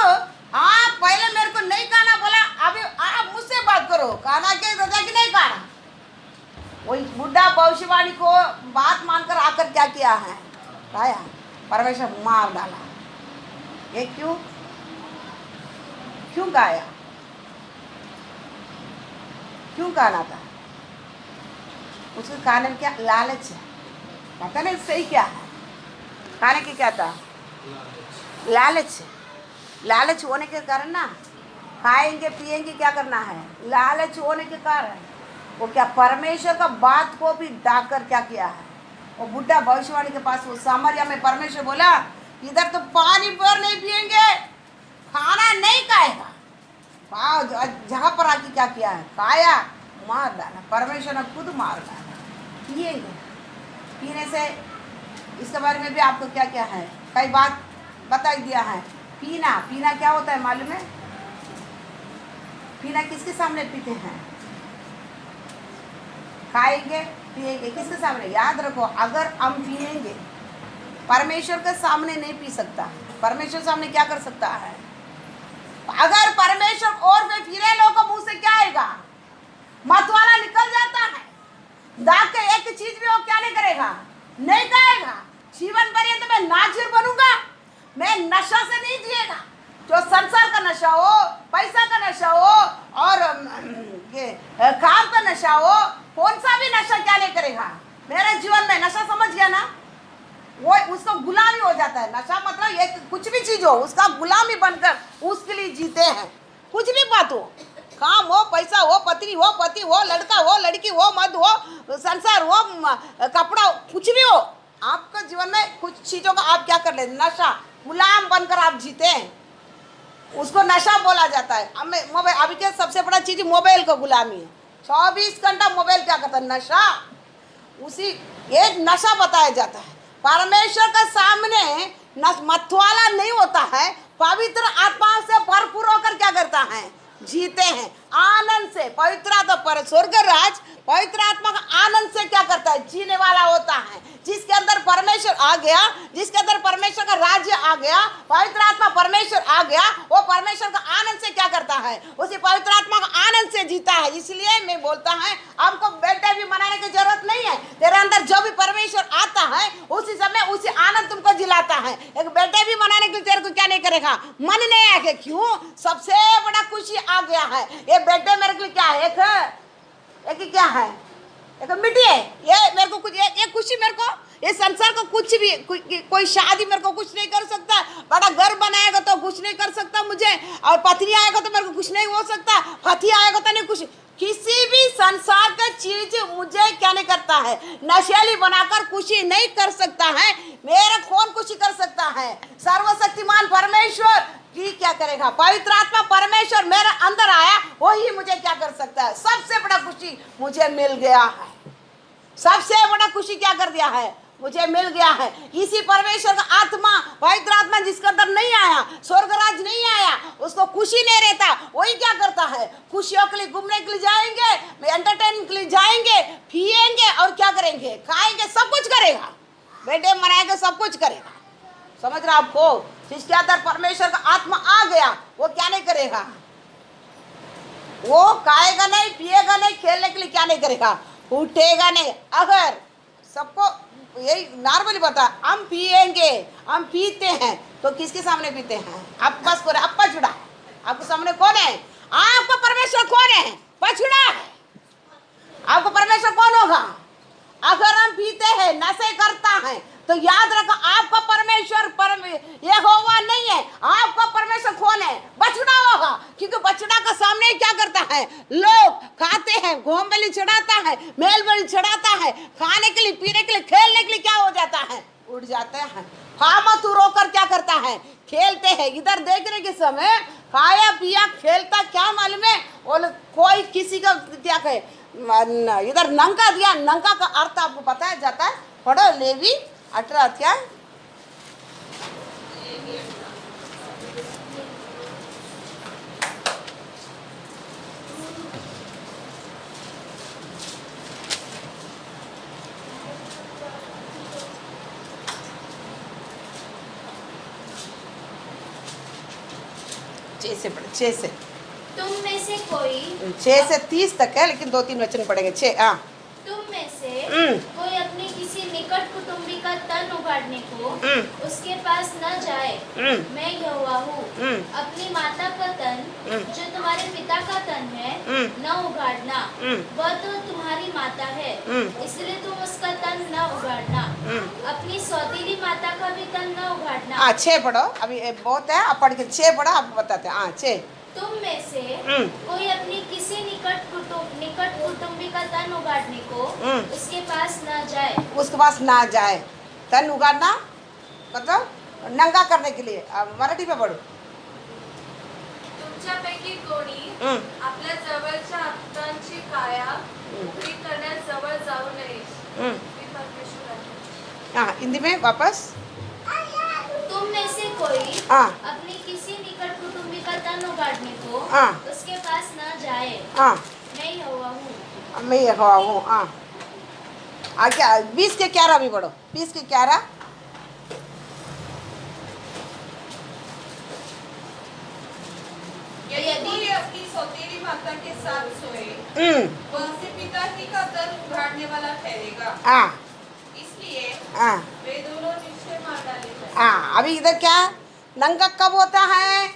आप पहले मेरे को नहीं खाना बोला, अभी आप मुझसे बात करो, खाना के रजा की नहीं खाना। वही बुढ़ा भविष्यवाणी को बात मानकर आकर क्या किया है? खाया, परमेश्वर मार डाला। ये क्यों खाया? क्यों खाना था? उसको खाने में क्या लालच है? पता नहीं सही क्या है खाने की, क्या था? लालच। लालच होने के कारण ना खाएंगे पिएंगे, क्या करना है? लालच होने के कारण वो क्या परमेश्वर का बात को भी डाकर क्या किया है? वो बुढ़ा भविष्यवाणी के पास, वो सामरिया में परमेश्वर बोला इधर तो पानी पर नहीं पिएंगे, खाना नहीं खाएगा। जहाँ पर आके क्या किया है? खाया, मार डाला। परमेश्वर ने खुद मार डाला। पिएंगे, पीने से इसके बारे में भी आपको क्या क्या है? कई बात बता दिया है। पीना क्या होता है मालूम है? पीना किसके सामने पीते हैं? खाएंगे पिएंगे किसके सामने? याद रखो, अगर हम पिएंगे, परमेश्वर के सामने नहीं पी सकता। परमेश्वर सामने क्या कर सकता है? अगर परमेश्वर और में फिरे लोगों को मुंह से क्या आएगा? मतवाला निकल जाता है। करेगा? नहीं कहेगा जीवन भर ये तो मैं नाजिर बनूंगा, मैं नशा से नहीं जिएगा। जो संसार का नशा हो, पैसा का नशा हो और ये काम का नशा हो, कौन सा भी नशा क्या नहीं करेगा मेरे जीवन में। नशा समझ गया ना, वो उसका गुलामी हो जाता है। नशा मतलब एक कुछ भी चीज हो उसका गुलामी बनकर उसके लिए जीते हैं। कुछ भी बात हो, काम हो, पैसा हो, पत्नी हो, पति हो, लड़का हो, लड़की हो, मर्द हो, संसार हो, कपड़ा हो, कुछ भी हो, आपका जीवन में कुछ चीजों का आप क्या कर लेते, नशा गुलाम बनकर आप जीते हैं, उसको नशा बोला जाता है। हमें मोबाइल, अभी क्या सबसे बड़ा चीज मोबाइल का गुलामी है। 24 घंटा मोबाइल क्या करता है, नशा, उसी एक नशा बताया जाता है। परमेश्वर के सामने मतवाला नहीं होता है, पवित्र आत्मा से भरपूर होकर क्या करता है, जीते हैं आनंद से। पवित्र आत्मा पर स्वर्ग राज पवित्र आत्मा का आनंद से क्या करता है, जीने वाला होता है। जिसके अंदर परमेश्वर आ गया, जिसके अंदर परमेश्वर का राज्य आ गया, पवित्र आत्मा परमेश्वर आ गया, वो परमेश्वर का आनंद से क्या करता है, उसी पवित्र आत्मा का आनंद से जीता है। इसलिए मैं बोलता है हमको बेटे भी मनाने की जरूरत नहीं है। तेरे अंदर जो भी परमेश्वर आता है उसी समय उसी आनंद तुमको जिलाता है। एक बेटे भी मनाने के लिए तेरे को क्या नहीं करेगा, मन नहीं आएगा। क्यों? सबसे बड़ा खुशी आ गया है। ये बेटे मेरे के लिए क्या है, एक क्या है, एक मिट्टी है। ये मेरे को कुछ ये खुशी मेरे को, ये संसार को कुछ भी कोई शादी मेरे को कुछ नहीं कर सकता, बड़ा घर बनाएगा तो कुछ नहीं कर सकता मुझे, और पत्नी आएगा तो मेरे को कुछ नहीं हो सकता, पति आएगा तो नहीं कुछ, किसी भी संसार का चीज मुझे क्या नहीं करता है, नशेली बनाकर खुशी नहीं कर सकता है। मेरा कौन खुशी कर सकता है, सर्वशक्तिमान परमेश्वर की क्या करेगा, पवित्र आत्मा परमेश्वर मेरे अंदर आया, वही मुझे क्या कर सकता है। सबसे बड़ा खुशी मुझे मिल गया है, सबसे बड़ा खुशी क्या कर दिया है, मुझे मिल गया है। इसी परमेश्वर का आत्मा, पवित्र आत्मा जिसके अंदर नहीं आया, स्वर्गराज नहीं आया, उसको खुशी नहीं रहता। वही क्या करता है, खुशियों के लिए घूमने के लिए जाएंगे, एंटरटेनमेंट के लिए जाएंगे, पिएंगे और क्या करेंगे, खाएंगे, सब कुछ करेगा, बेटे मनाएंगे, सब कुछ करेगा। समझ रहे आपको? जिसके अंदर परमेश्वर का आत्मा आ गया वो क्या नहीं करेगा, वो खाएगा नहीं, पिएगा नहीं, खेलने के लिए क्या नहीं करेगा, उठेगा नहीं। अगर सबको यही नॉर्मली पता, हम पिएंगे, हम पीते हैं तो किसके सामने पीते हैं, आप बस को अपा जुड़ा है, आपके सामने कौन है, आपका परमेश्वर कौन है, पछुड़ा है। आपको परमेश्वर कौन होगा? अगर हम पीते हैं, नशे करता है तो याद रखो आपका परमेश्वर यहोवा नहीं है, आपका परमेश्वर कौन है, बछड़ा होगा। क्योंकि बछड़ा का सामने क्या करता है, लोग खाते हैं, होम बलि चढ़ाता है, मेल बलि चढ़ाता है, खाने के लिए, पीने के लिए, खेलने के लिए क्या हो जाता है, उड़ जाते हैं। फामतू रोकर क्या करता है, खेलते हैं। इधर देखने के समय खाया पिया खेलता, क्या मालूम है वो कोई किसी का क्या कहे, इधर नंका दिया, नंका का अर्थ आपको बताया जाता है, पढ़ो लेवी 18 अध्याय। छह से तुम में से कोई 6 से 30 तक है, लेकिन 2-3 वचन पढ़ेंगे। 6 तुम में से कोई अपने किसी निकट कुटुंबी का तन उगाड़ने को उसके पास न जाए। मैं यहोवा हूँ। अपनी माता का तन जो तुम्हारे पिता का तन है न उगाड़ना, वह तो तुम्हारी माता है, इसलिए तुम उसका तन न उगाड़ना। अपनी सौतेली माता का भी तन न उगाड़ना। 6 पढ़ो, अभी बहुत है, आप पढ़ के 6 पढ़ो, आपको बताते हैं। 6 तुम में से कोई अपनी किसी निकट कुटुंबी का तन उगाड़ने को उसके पास न जाए। उसके पास ना जाए, तन उगाड़ना मतलब नंगा करने के लिए। मराठी में पढ़ो। तुमच्यापैकी कोणी आपल्या जवळच्या आप्तांची काया उघडी करण्यास जवळ जाऊ नये। मी परमेश्वर आहे। हाँ, हिंदी में वापस। तुम में से कोई अपनी किसी निकट कुटुंबी का तन उगाड़ने को उसके पास न जाए। मैं यहोवा हूँ। मैं यहोवा हूँ। आगे 20 के 11 भी पढ़ो। 20 के 11। यदि कोई अपनी सौतेली माता के साथ सोए, वह उसके पिता ही का तन उगाड़ने वाला ठहरेगा। हाँ वे दोनों निश्चय मार डाले जाएंगे। हाँ। अभी इधर क्या नंगा कब होता है?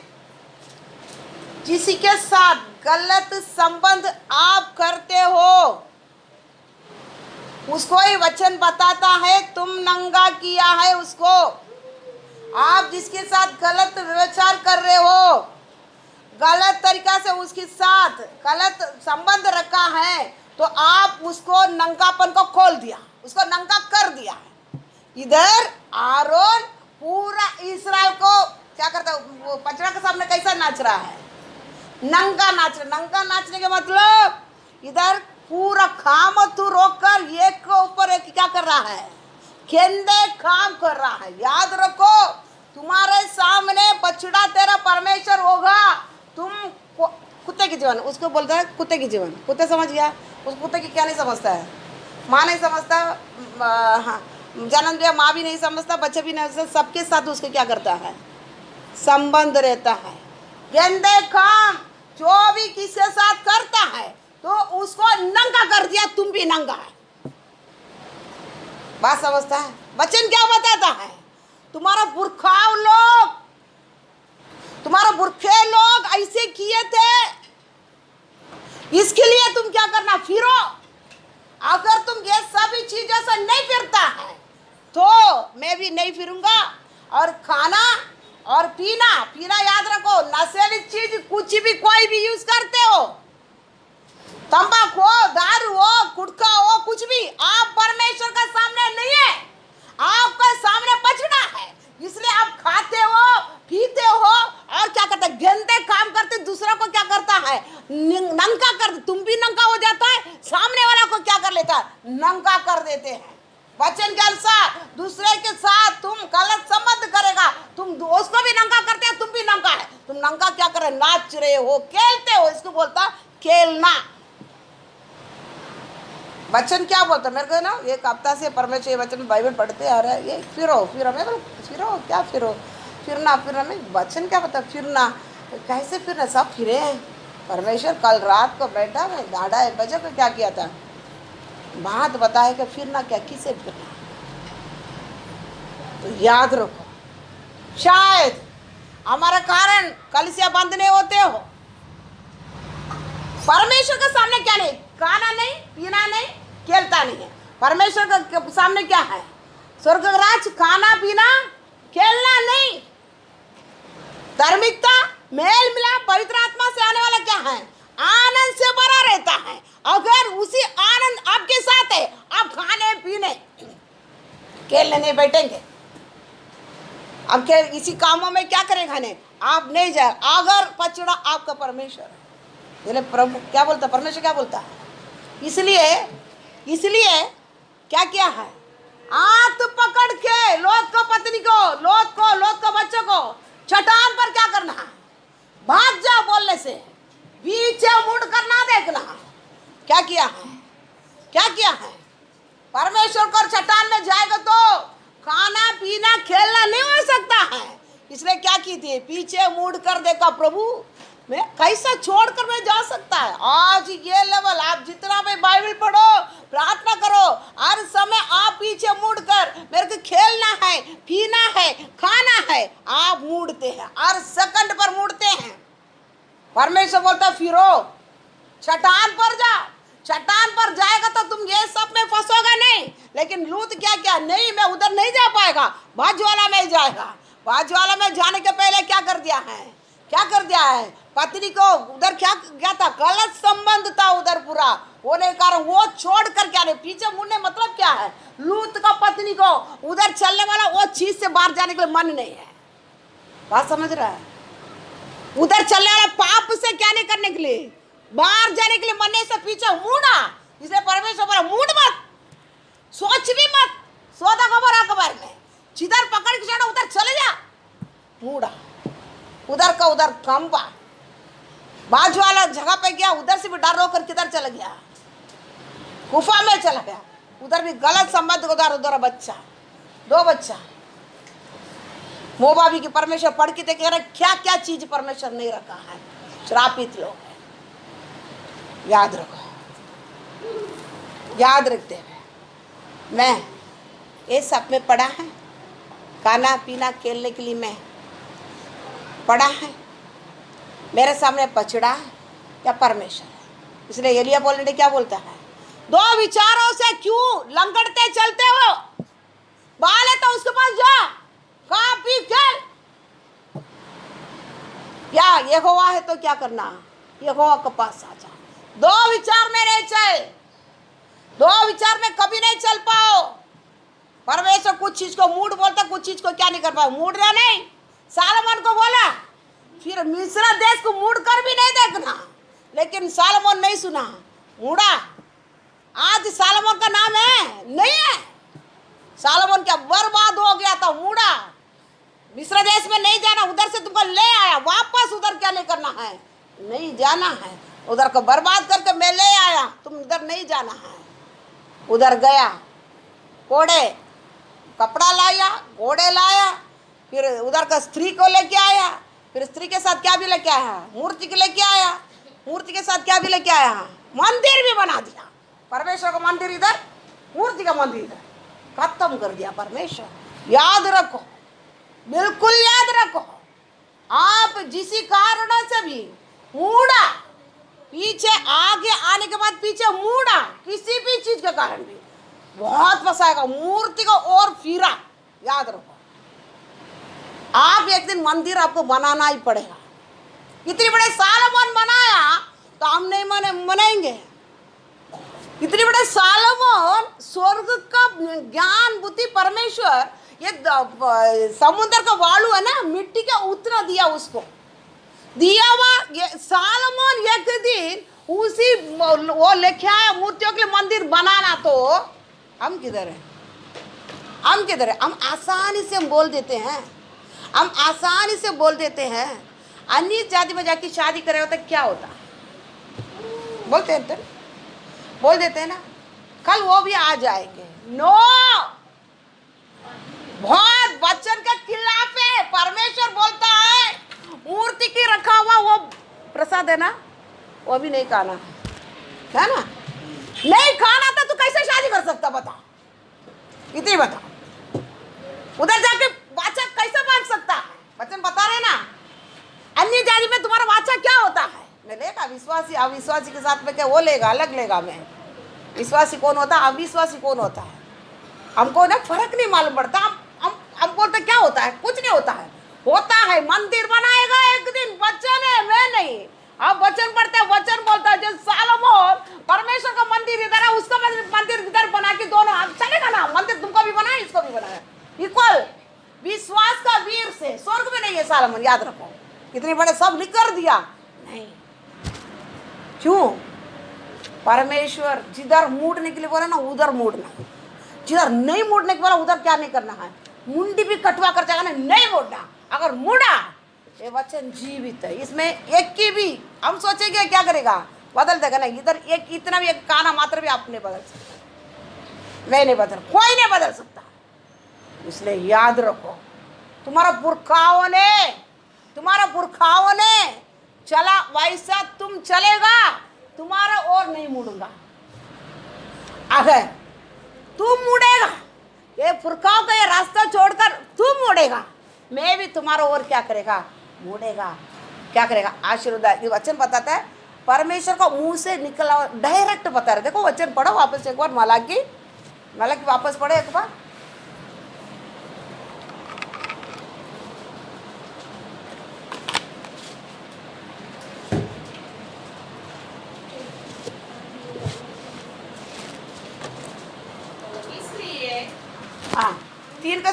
किसी के साथ गलत संबंध आप करते हो, उसको ही वचन बताता है तुम नंगा किया है उसको। आप जिसके साथ गलत व्यवहार कर रहे हो, गलत तरीका से उसके साथ गलत संबंध रखा है, तो आप उसको नंगापन को खोल दिया, उसको नंगा कर दिया है। इधर आरोन पूरा इस्राएल को क्या करता है? वो पचड़ा के सामने कैसा नाच रहा है? नंगा नाच रहा। नंगा नाचने के मतलब इधर पूरा काम तू रोक कर एक के ऊपर एक क्या कर रहा है? केंदे काम कर रहा है। याद रखो, तुम्हारे सामने बछड़ा तेरा परमेश्वर होगा। तुम कुत्ते की जीवन, उसको बोलता है कुत्ते की जीवन। कुत्ते समझ गया? उस कुत्ते की क्या नहीं समझता है? माँ नहीं समझता, हाँ, जन्म दिया माँ भी नहीं समझता, बच्चे भी नहीं समझता, सबके साथ उसको क्या करता है? संबंध रहता है। गंदे काम जो भी किसके साथ करता है तो उसको नंगा कर दिया, तुम भी नंगा है। बात समझता है? वचन क्या बताता है? तुम्हारा बुरखाव लोग, तुम्हारा बुरखे लोग ऐसे किए थे, इसके लिए तुम क्या करना? फिरो। अगर तुम ये सभी चीजों से नहीं फिरता है तो मैं भी नहीं फिरूंगा। और खाना और पीना, पीना याद रखो, नशेली चीज कुछ भी कोई भी यूज करते हो, तंबाकू हो, दारू हो, गुटखा हो, कुछ भी, आप परमेश्वर का सामने नहीं है, आपका सामने बचना है। इसलिए आप खाते हो, पीते हो और क्या करते? गंदे काम करते, दूसरों को क्या करता है? नंगा कर। तुम भी नंगा हो जाता है, सामने वाला को क्या कर लेता है? नंगा कर देते हैं। वचन के अनुसार दूसरे के साथ तुम गलत संबंध करेगा, तुम उसको भी नंगा करते हो, तुम भी नंगा है। तुम नंगा क्या कर रहे? नाच रहे हो, खेलते हो। इसको बोलता खेलना। वचन क्या बोलता? मेरे को ना एक हफ्ता से परमेश्वर वचन बाइबल पढ़ते आ रहा है, ये फिरो फिरो। मैं बोल फिरो क्या? फिरो फिरना फिरना में वचन क्या बता? फिरना कैसे फिरना? सब फिरे हैं। परमेश्वर कल रात को बैठा, मैं 1:30 बजे को क्या किया था? बात बताए कि फिरना क्या, किसे फिरना? तो याद रखो, शायद हमारा कारण कलीसिया बंद नहीं होते हो। परमेश्वर के सामने क्या नहीं? खाना नहीं, पीना नहीं, खेलता नहीं है। परमेश्वर के सामने क्या है? स्वर्ग राज, खाना पीना, खेलना नहीं। धार्मिकता, मेल मिलाप, पवित्र आत्मा से आने वाला क्या है? आनंद से भरा रहता है। अगर उसी आनंद आपके साथ है, आप खाने पीने खेलने नहीं बैठेंगे। अब क्या इसी कामों में क्या करें? खाने आप नहीं जाए। अगर पचड़ा आपका परमेश्वर है, इसलिए प्रभु क्या बोलता? परमेश्वर क्या बोलता है? इसलिए क्या किया है? हाथ पकड़ के लोथ को पत्नी को, लोथ को बच्चों को चट्टान पर क्या करना है? भाग जाओ बोलने से, पीछे मुड़ कर ना देखना। क्या किया है? क्या किया है? परमेश्वर को चट्टान में जाएगा तो खाना पीना खेलना नहीं हो सकता है। इसलिए क्या की थी? पीछे मुड़ कर देखा, प्रभु मैं कैसा छोड़कर मैं जा सकता है? आज ये लेवल आप जितना भी बाइबल पढ़ो, प्रार्थना करो, हर समय आप पीछे मुड़कर मेरे को खेलना है, पीना है, खाना है, आप मुड़ते हैं, हर सेकंड पर मुड़ते हैं। परमेश्वर बोलता फिरो, चट्टान पर जा। चट्टान पर जाएगा तो तुम ये सब में फंसोगे नहीं। लेकिन लूत क्या क्या? नहीं, मैं उधर नहीं जा पाएगा, बाजवाला में जाएगा। बाजवाला में जाने के पहले क्या कर दिया है? क्या कर दिया है? पत्नी को उधर क्या था? गलत संबंध था उधर पूरा होने कारण वो छोड़ कर क्या नहीं? पीछे मुड़ने मतलब क्या है? लूत का पत्नी को उधर चलने वाला वो चीज से बाहर जाने के लिए मन नहीं है। बात समझ रहा है? उधर चलने वाला पाप से क्या नहीं करने के लिए, बाहर जाने के लिए मन नहीं से पीछे मुड़ा। इसलिए परमेश्वर बोला मुड़ मत, सोच भी मत, सौदा खबर में जिधर पकड़ के जाना उधर चले जा। मुड़ा, उधर का उधर खंबा, बाजू वाला जगह पे गया, उधर से भी डर होकर किधर चला गया? गुफा में चला गया। उधर भी गलत संबंध, उधर बच्चा, 2 बच्चा। मोबाबी की परमेश्वर पढ़ के देखे क्या क्या चीज परमेश्वर नहीं रखा है। श्रापित लोग हैं। याद रखो, याद रखते हुए मैं ये सब में पड़ा है, खाना पीना खेलने के लिए मैं पड़ा है, मेरे सामने पछड़ा है या परमेश्वर है। इसलिए एलिया बोलने क्या बोलता है, दो विचारों से क्यों लंगड़ते चलते हो, बाल है तो उसके पास जा, खा पी खेल। या यहोवा है तो क्या करना, यहोवा के पास आ जा। दो विचार में नहीं चल, दो विचार में कभी नहीं चल पाओ। परमेश्वर कुछ चीज को मूड बोलता, कुछ चीज को क्या नहीं कर पाओ, मूड रहा नहीं। सालोमन को बोला, फिर मिस्र देश को मूड कर भी नहीं देखना, लेकिन सालोमन नहीं सुना, मूड़ा। आज सालोमन का नाम है नहीं है, सालोमन क्या बर्बाद हो गया था, मूड़ा। मिस्र देश में नहीं जाना, उधर से तुमको ले आया वापस, उधर क्या नहीं करना है, नहीं जाना है, उधर को बर्बाद करके मैं ले आया, तुम उधर नहीं जाना है। उधर गया, घोड़े कपड़ा लाया, घोड़े लाया, फिर उधर का स्त्री को लेके आया, फिर स्त्री के साथ क्या भी लेके आया, मूर्ति के लेके आया, मूर्ति के साथ क्या भी लेके आया, मंदिर भी बना दिया। परमेश्वर का मंदिर इधर, मूर्ति का मंदिर इधर, खत्म कर दिया परमेश्वर। याद रखो, बिल्कुल याद रखो, आप जिस कारण से भी मुड़ा, पीछे आगे आने के बाद पीछे मुड़ा, किसी भी चीज के कारण भी बहुत फंसाएगा, मूर्ति को और फिरा। याद रखो, आप एक दिन मंदिर आपको बनाना ही पड़ेगा। इतने बड़े सालोमन बनाया तो हम नहीं मनाएंगे। इतने बड़े सालोमन, स्वर्ग का ज्ञान बुद्धि परमेश्वर, ये समुद्र का वालू है ना, मिट्टी का उतना दिया उसको, दिया हुआ सालोमन एक दिन उसी वो लेके आया मूर्तियों के लिए मंदिर बनाना। तो हम किधर है, हम किधर है? हम आसानी से हम बोल देते हैं, हम आसानी से बोल देते हैं। अन्य जाति में जाके शादी करे होता क्या होता, बोलते हैं तो बोल देते हैं ना, कल वो भी आ जाएंगे। नो, बहुत वचन के खिलाफ है। परमेश्वर बोलता है मूर्ति की रखा हुआ वो प्रसाद है ना, वो भी नहीं खाना है ना, नहीं खाना था तो कैसे शादी कर सकता, बता, इतनी बता। उधर जाके वाचा कैसे बांध सकता है, वचन बता रहे ना। अन्य जाति में तुम्हारा वाचा क्या होता है, मैं लेगा विश्वासी अविश्वासी के साथ में क्या वो लेगा, अलग लेगा। मैं विश्वासी कौन होता है, अविश्वासी कौन होता है, हमको ना फर्क नहीं मालूम पड़ता। हम बोलते क्या होता है, कुछ नहीं होता है, होता है मंदिर बनाएगा एक दिन, वचन है, मैं नहीं। अब वचन पढ़ते हैं, वचन बोलता है जो सालोमन परमेश्वर का मंदिर इधर है, उसका मंदिर इधर बना के दोनों चलेगा ना, मंदिर तुमको भी बनाया इसको भी बनाया, इक्वल। विश्वास का वीर से स्वर्ग में नहीं है सालोमन, याद रखो। कितने बड़े सब लिख कर दिया नहीं, क्यों? परमेश्वर जिधर मूडने के लिए बोला ना उधर मूडना, जिधर नहीं मूडने के बोला उधर क्या नहीं करना है, मुंडी भी कटवा कर जाएगा ना, नहीं मूडना। अगर मुड़ा, ये वचन जीवित है, इसमें एक की भी हम सोचेंगे क्या करेगा, बदल देगा ना। इधर एक इतना भी एक काना मात्र भी आप नहीं बदल सकता, मैं नहीं बदल, कोई नहीं बदल सकता। इसलिए याद रखो, तुम्हारा पुरखाओं ने चला वैसा तुम चलेगा, तुम्हारा और नहीं मुड़ूंगा। अगर तुम मुड़ेगा, ये पुरखाओं का ये रास्ता छोड़कर तुम मुड़ेगा, मैं भी तुम्हारा और क्या करेगा, मुड़ेगा। क्या करेगा, आशीर्वाद। ये वचन बताता है परमेश्वर का मुंह से निकला, डायरेक्ट बता रहे। देखो वचन पढ़ो वापस एक बार, मलाकी वापस पढ़ो एक बार। हाँ, 3 के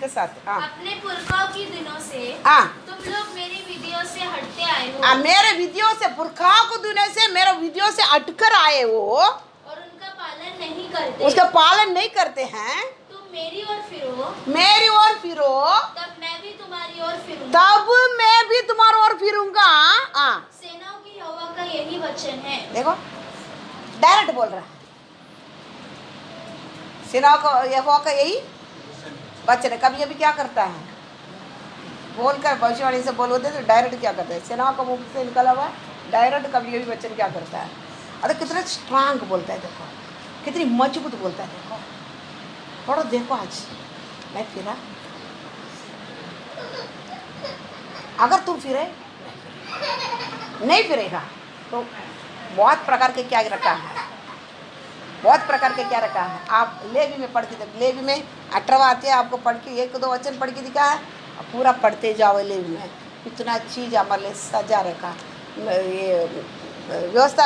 साथ हाँ। अपने पुरखाओं की दिनों से हाँ, तुम लोग मेरी विधियों से हटते आए हो, मेरे विधियों से, पुरखाओं को दुनिया से मेरे विधियों से अटकर आए हो और उनका पालन नहीं करते, उसका पालन नहीं करते हैं। तुम मेरी ओर फिरो, तब मैं भी तुम्हारी ओर फिरूंगा। हाँ, सेनाओं की यहोवा का यही वचन है। देखो डायरेक्ट बोल रहा है, सेनाओं का यहोवा का यही वचन है। कभी अभी क्या करता है, बोलकर भविष्यवाणी से बोल होते तो डायरेक्ट क्या करता है, सेनाओं का मुख से निकला हुआ डायरेक्ट कभी अभी वचन क्या करता है। अरे कितना स्ट्रांग बोलता है, देखो कितनी मजबूत बोलता है, देखो थोड़ा देखो आज मैं फिरा, अगर तुम फिरे नहीं फिरेगा तो बहुत प्रकार के क्या रखा है, बहुत प्रकार के क्या रखा है। आप लेवी में पढ़ के देखो, लेवी में 18वां आते हैं, आपको पढ़ के 1-2 वचन पढ़ के दिखा है, पूरा पढ़ते जाओ। लेवी में इतना चीज़ हमारे लिए सजा रखा। ये व्यवस्था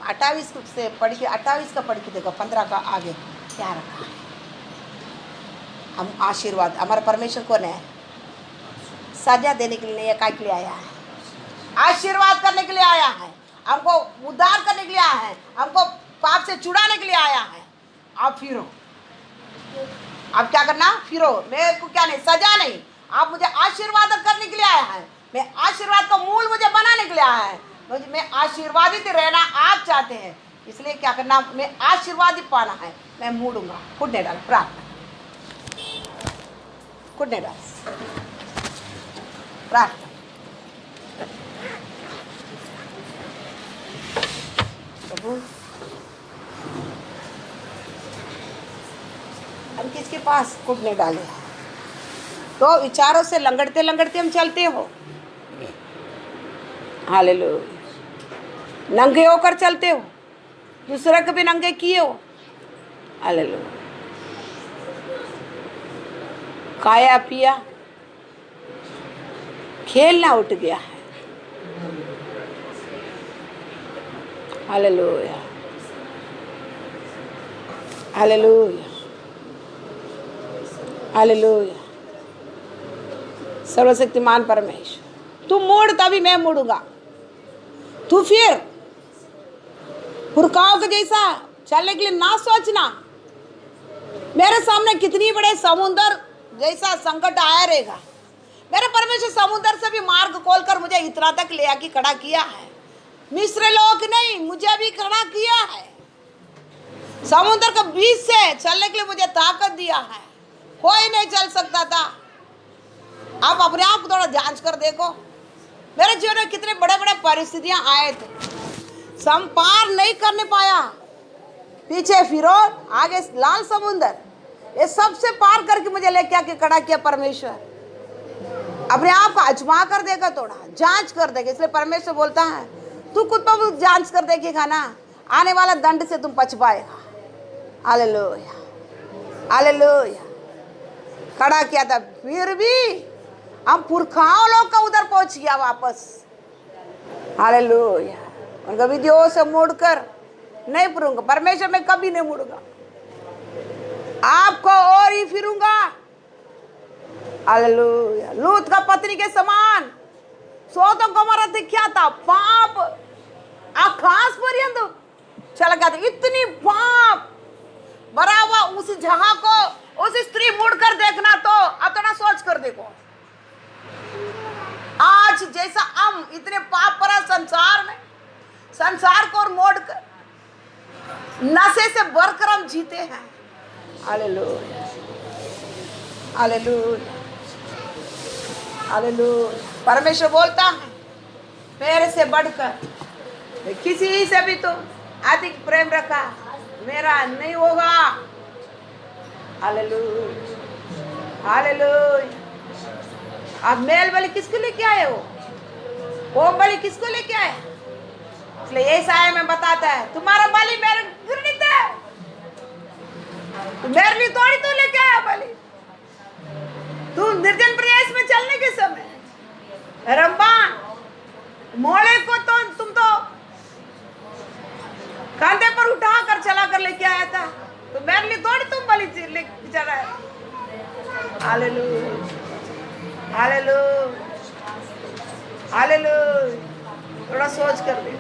28 से पढ़ के 28 का पढ़ के देखो, 15 का आगे क्या रखा है। हम आशीर्वाद, हमारा परमेश्वर कौन है? सजा देने के लिए नहीं, काय के लिए आया है? आशीर्वाद करने के लिए आया है, हमको उद्धार करने के लिए आया है, हमको पाप से छुड़ाने के लिए आया है। आप फिरो, आप क्या करना? फिरो। मेरे को क्या नहीं, सजा नहीं, आप मुझे आशीर्वाद करने के लिए आया है। मैं आशीर्वाद का मूल मुझे बनाने के लिए आया है। मैं आशीर्वादित रहना आप चाहते हैं, इसलिए क्या करना? मैं आशीर्वादित पाना है। मैं मूडूंगा, कुटने डाल, प्रार्थना कुटने डाल, प्रार्थना। प्रभु हम किसके पास कुटने डाले? तो विचारों से लंगड़ते लंगड़ते हम चलते हो। हालेलुया। नंगे होकर चलते हो, दूसरे को भी नंगे किए हो। हालेलुया। खाया पिया, खेलना उठ गया है। Hallelujah, hallelujah, hallelujah. सर्वशक्तिमान परमेश्वर, तू मोड़ तभी मैं मुड़ूंगा। तू फिर हुरकाव के जैसा चलने के लिए ना सोचना। मेरे सामने कितनी बड़े समुंदर जैसा संकट आया रहेगा, मेरे परमेश्वर समुद्र से भी मार्ग खोलकर मुझे इतना तक ले आके खड़ा किया है। मिस्र लोग नहीं, मुझे भी खड़ा किया है। समुद्र के बीच से चलने के लिए मुझे ताकत दिया है, कोई नहीं चल सकता था। आप अपने आप को थोड़ा जांच कर देखो, मेरे जीवन में कितने बड़े बड़े परिस्थितियां आए थे, संपार नहीं करने पाया। पीछे फिरौन, आगे लाल समुंदर, ये सबसे पार करके मुझे लेके आके खड़ा किया परमेश्वर। अपने आप को आजमा कर देगा, थोड़ा जांच कर देगा। इसलिए परमेश्वर बोलता है तू खुद पर जांच कर देखेगा ना, आने वाला दंड से तुम पछताएगा। Hallelujah, hallelujah. खड़ा किया था, फिर भी हम पुरखाओं लोग का उधर पहुंच गया वापस। हालेलुया। उनका विधियों से मुड़कर नहीं फिरूंगा। परमेश्वर में कभी नहीं मुड़ूंगा, आपको और ही फिरूंगा। हालेलुया। लूत का पत्नी के समान सोदोम गोमोरा दिखा था, पाप आकाश पर्यंत चला गया था। इतनी पाप भरा हुआ उस जगह को उस स्त्री मुड़कर देखना, तो अब थोड़ा सोच कर देखो। आज जैसा हम इतने पाप भरा संसार में, संसार को और मोड़कर नशे से भरकर हम जीते हैं। Hallelujah, hallelujah, hallelujah. परमेश्वर बोलता है मेरे से बढ़कर किसी से भी तो अधिक प्रेम रखा मेरा नहीं होगा। Hallelujah, hallelujah. आप मेल बलि किसको लेके आए हो? वो बलि किसको लेके आए? इसलिए यशायाह में बताता है तुम्हारा बलि मेरे घृणित है, तो मेरे लिए थोड़ी तो लेके आया बलि। तुम निर्जन प्रदेश में चलने के समय रंबान मोले को तो तुम तो कंधे पर उठा कर चला कर लेके आया था, तो मेरे लिए थोड़ी तुम बलि लेके चला है। Hallelujah, hallelujah, hallelujah. थोड़ा सोच कर दे।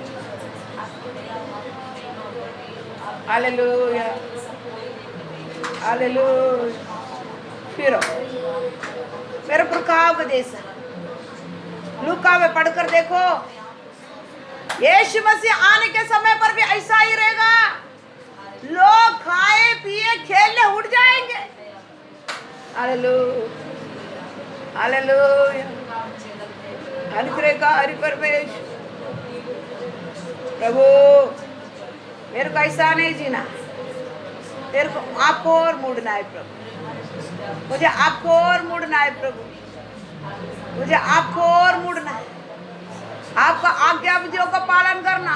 Hallelujah, hallelujah. फिर मेरे पुरखाओं का जैसा लूका में पढ़कर देखो, यीशु मसीह आने के समय पर भी ऐसा ही रहेगा। लोग खाए पिए खेलने उठ जाएंगे। Hallelujah, hallelujah. अनुग्रह का हरि परमेश्वर प्रभु, मेरे को ऐसा नहीं जीना, तेरे को आपको और मुड़ना है प्रभु, मुझे आपको और मुड़ना है प्रभु, मुझे आपको और मुड़ना है, आपका आज्ञा विधियों का पालन करना।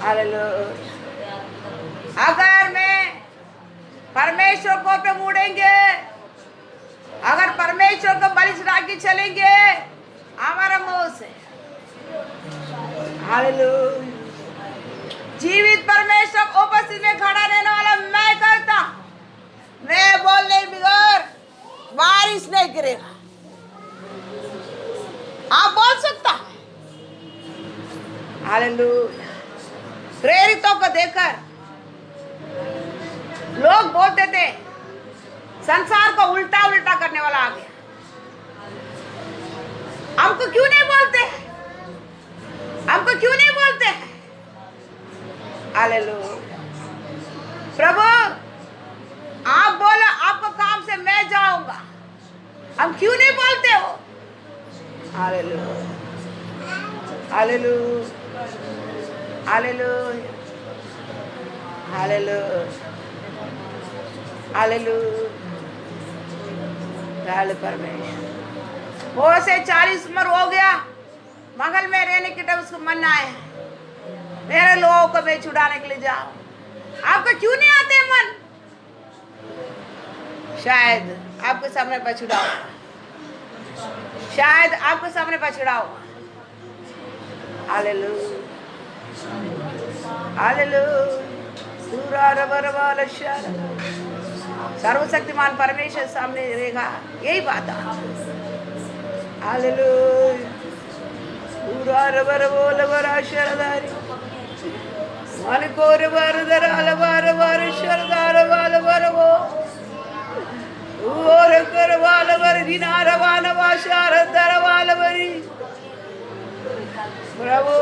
हालेलुया। अगर मैं परमेश्वर को पे मुड़ेंगे, अगर परमेश्वर को बलि चढ़ा के चलेंगे हमारा मुंह से, हालेलुया, जीवित परमेश्वर उपस्थित में खड़ा रहने वाला मैं करता, मैं बोलने बगैर बारिश नहीं गिरेगा। आप बोल सकता है। हालेलुया। प्रेरितों को देखकर लोग बोलते थे संसार को उल्टा उल्टा करने वाला आ गया, हमको क्यों नहीं बोलते, हमको क्यों नहीं बोलते हैं। हालेलुया। प्रभु आप बोलो आपको काम से मैं जाऊंगा, हम क्यों नहीं बोलते हो। Hallelujah, hallelujah, hallelujah, hallelujah, hallelujah. परमेश्वर वो से 40 उम्र हो गया, मंगल में रहने के टाइम उसको मन आया मेरे लोगों को मैं छुड़ाने के लिए जाओ। आपको क्यों नहीं आते मन, शायद आपके सामने पछुड़ा होगा, शायद आपके सामने पछुड़ा होगा। Hallelujah, hallelujah. सर्वशक्तिमान परमेश्वर सामने रहेगा, यही बात है। हालेलुया। मालिकोर वरदर अलवार वर शरदार वाल वरवो और कर वाल वर दिनार वाल वाशार दर वाल वरी प्रभु।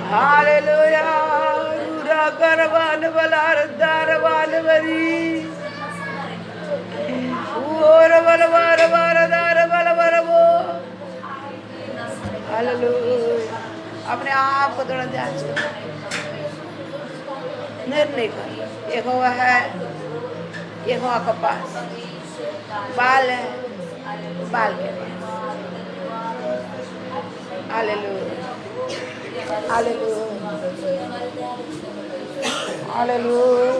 हालेलुया। रूरा कर वाल वलार दार वाल वरी और वल वार वार दार वाल वरवो। हालेलुया। अपने आप को थोड़ा जांच कर, निर्णय कर। यहोवा है, यहोवा के पास बाल है, बाल के पास। Hallelujah, hallelujah, hallelujah,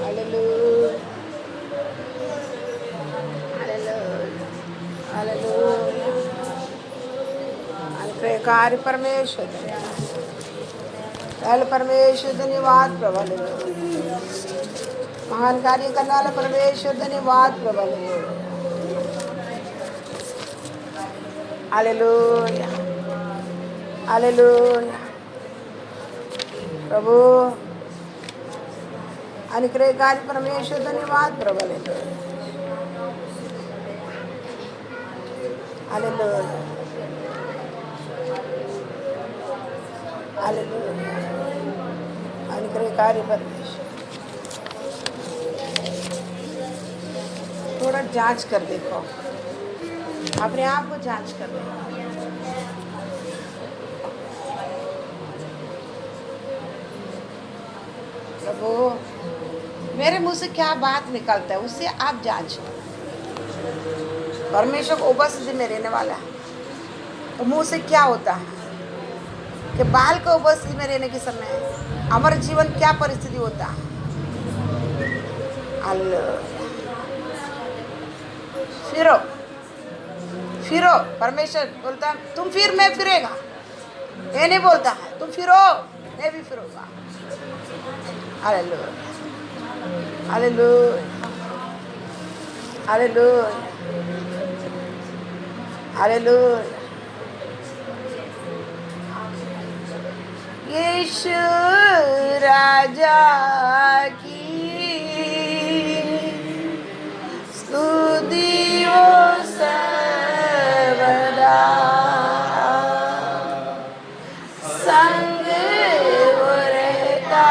hallelujah, hallelujah. कार्य परमेश्वर परमेश्वर धन्यवाद प्रबल, महान कार्य करने वाला परमेश्वर धन्यवाद प्रबल। Hallelujah, hallelujah. प्रभु अनुग्रहकारी परमेश्वर धन्यवाद प्रबल। Hallelujah, hallelujah. अनुग्रहकारी परमेश्वर, थोड़ा जांच कर देखो, अपने आप को जांच कर देखो। प्रभु मेरे मुंह से क्या बात निकलता है उससे आप जांचो। परमेश्वर को उपस्थिति में रहने वाला है तो मुंह से क्या होता है कि बाल को उपस्थिति में रहने के समय हमारा जीवन क्या परिस्थिति होता है। फिरो फिरो, परमेश्वर बोलता है तुम फिर मैं फिरेगा, ये नहीं बोलता है तुम फिरो मैं भी फिरूंगा। Hallelujah, hallelujah, hallelujah, hallelujah. Yeshu राजा की स्तुति हो सर्वदा, संग वो रहता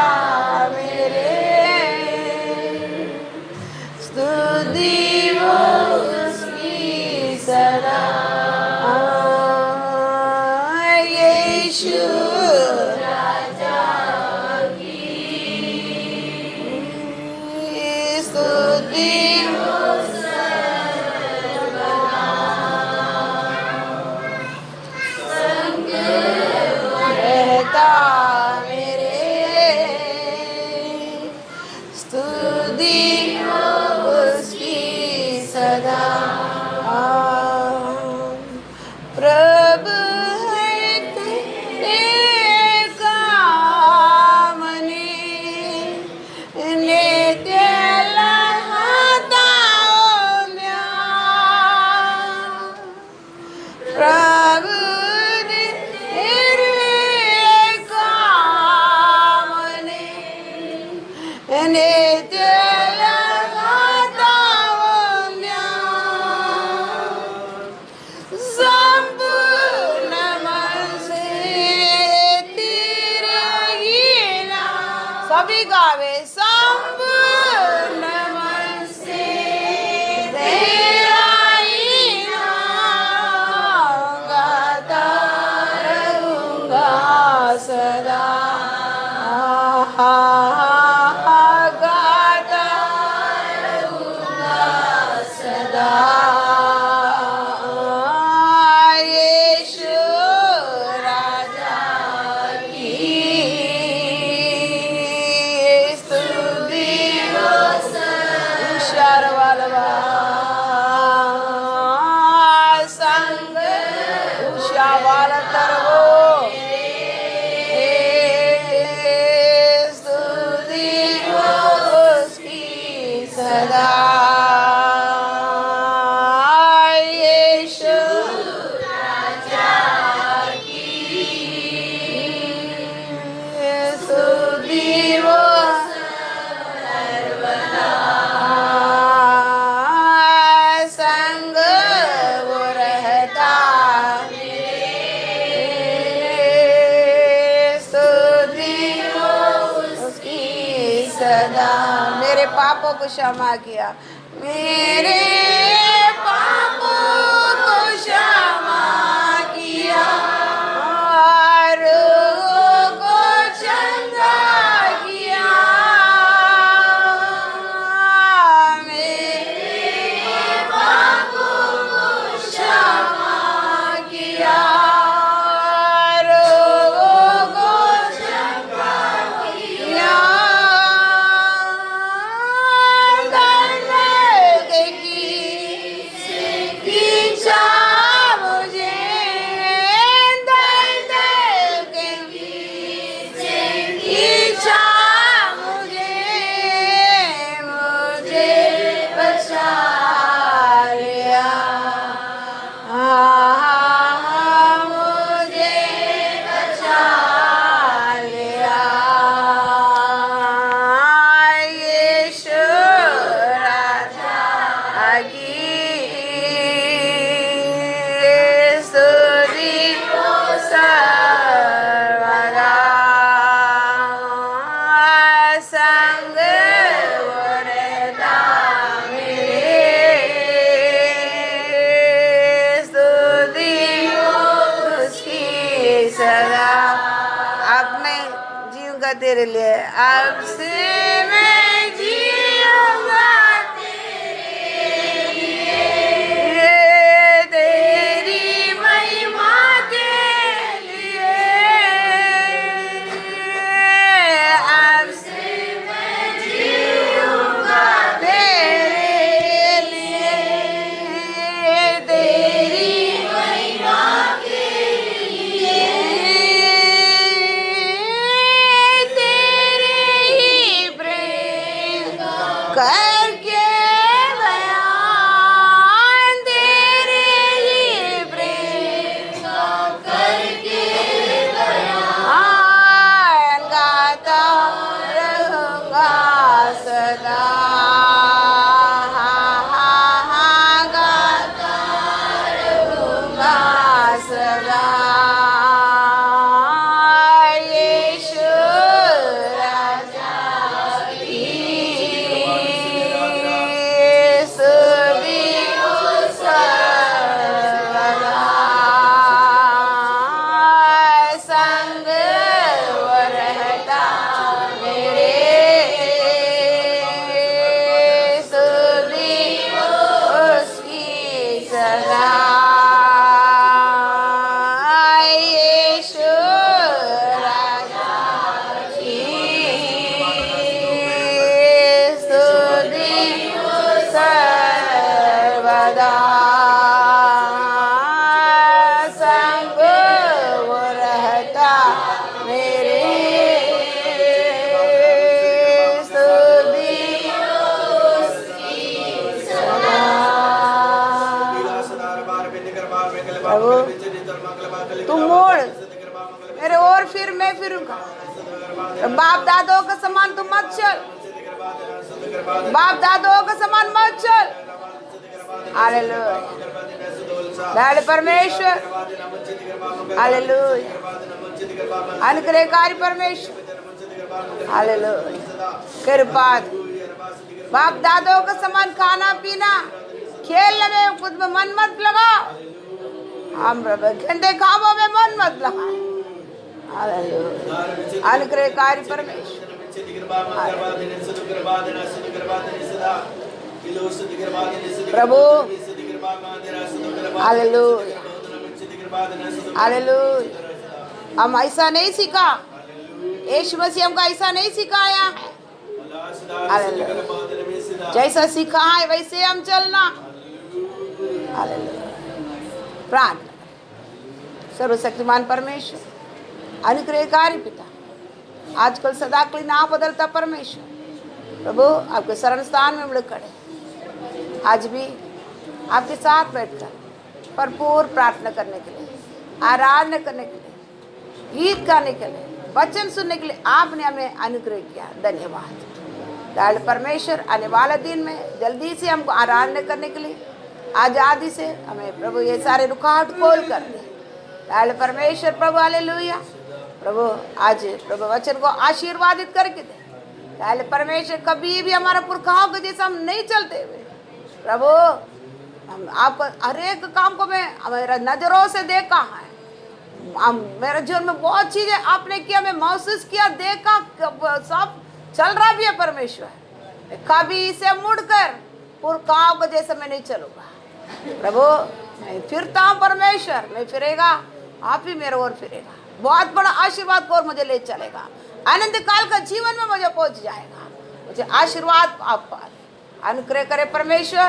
मेरे, स्तुति हो उसकी सदा। यीशु राजा सभी गावे संपूर्ण मन से तेरा ही नाम गाता रहूंगा सदा। गाता रहूंगा सदा। यीशु राजा की स्तुति हो शर्वलवा संग उषावाल तरवो स्तुति हो उसकी सदा। यीशु राजा की स्तुति हो सर्वदा। संग वो रहता स्तुति हो उसकी सदा। मेरे पापों को क्षमा किया, मेरे पापों को क्षमा किया और को चंगा किया। मेरे पापों को क्षमा किया और को चंगा किया। इच्छा मुझे दर्द के इच्छा मुझे बचा लिया। मुझे बचा लिया। यीशु राजा की स्तुति हो सर्वदा। संग वो रहता मेरे स्तुति हो उसकी सदा। अब मैं जीऊंगा तेरे लिए, अब से मैं जीऊंगा तेरे लिए, तेरी महिमा के लिए। अब से मैं जीऊंगा तेरे लिए, तेरी महिमा के लिए। तेरे ही प्रेम करके बयान, तेरे ही प्रेम करके बयान गाता रहूंगा सदा। गाता रहूंगा सदा। यीशु राजा की स्तुति हो सर्वदा। संग वो रहता मेरे स्तुति हो उसकी सदा। यीशु राजा की स्तुति हो सर्वदा। संग वो रहता मेरे स्तुति हो उसकी सदा। प्रभु तुम मोड़ मेरे और फिर मैं फिरूंगा। बाप दादों का समान तुम मत चल, बाप दादों का समान मत चल। हालेलुया। दयालु परमेश्वर, हालेलुया। अनुग्रहकारी परमेश्वर, हालेलुया। कृपा बाप दादों के समान खाना पीना खेलने में खुद में मन मत लगा। हम घंटे खाबों में मन मत लगा। हालेलुया। अनुग्रहकारी परमेश्वर प्रभु। Hallelujah hallelujah. हम ऐसा नहीं सीखा, यीशु मसीह हमको ऐसा नहीं सिखाया। हालेलुया। जैसा सीखा है वैसे हम चलना। हालेलुया। प्रार्थना। सर्वशक्तिमान परमेश्वर, अनुग्रहकारी पिता, आजकल सदा के लिए ना बदलता परमेश्वर, प्रभु आपके शरण स्थान में हम लोग खड़े आज भी आपके साथ बैठकर भरपूर प्रार्थना करने के लिए, आराधना करने के लिए, गीत गाने के लिए, वचन सुनने के लिए आपने हमें अनुग्रह किया। धन्यवाद। दयालु परमेश्वर, आने वाला दिन में जल्दी से हमको आराधना करने के लिए आज़ादी से हमें प्रभु ये सारे रुकावट खोल कर दे। दयालु परमेश्वर प्रभु हालेलुया। प्रभु आज प्रभु वचन को आशीर्वादित करके दे। दयालु परमेश्वर, कभी भी हमारा पुरखाओं के जैसे हम नहीं चलते हुए प्रभु, हम आपको हर एक काम को मैं मेरा नजरों से देखा है। मेरे जीवन में बहुत चीजें आपने किया, मैं महसूस किया, देखा, सब चल रहा भी है परमेश्वर। कभी इसे मुड़कर पुरखाओं को जैसे मैं नहीं चलूंगा प्रभु। मैं फिरता हूँ परमेश्वर, मैं फिरेगा, आप ही मेरे ओर फिरेगा। बहुत बड़ा आशीर्वाद को मुझे ले चलेगा। आनंद काल का जीवन में मुझे पहुंच जाएगा। मुझे आशीर्वाद आप अनुग्रह करे परमेश्वर।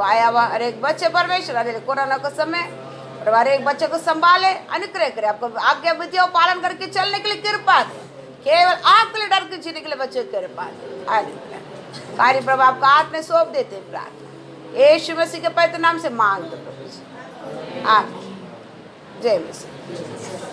आया हुआ हर एक बच्चे परमेश्वर, अरे कोरोना का समय हर एक बच्चे को संभाले, अनुग्रह करे। आपको आज्ञा विधियों पालन करके चलने के लिए कृपा दे। केवल आपके लिए डर के जीने के लिए बच्चे को कृपा दे। कार्य प्रभु आपका हाथ में सौंप देते प्रार्थना यीशु मसीह के पवित्र नाम से मांग दो प्रभु। आमीन। जय मसीह।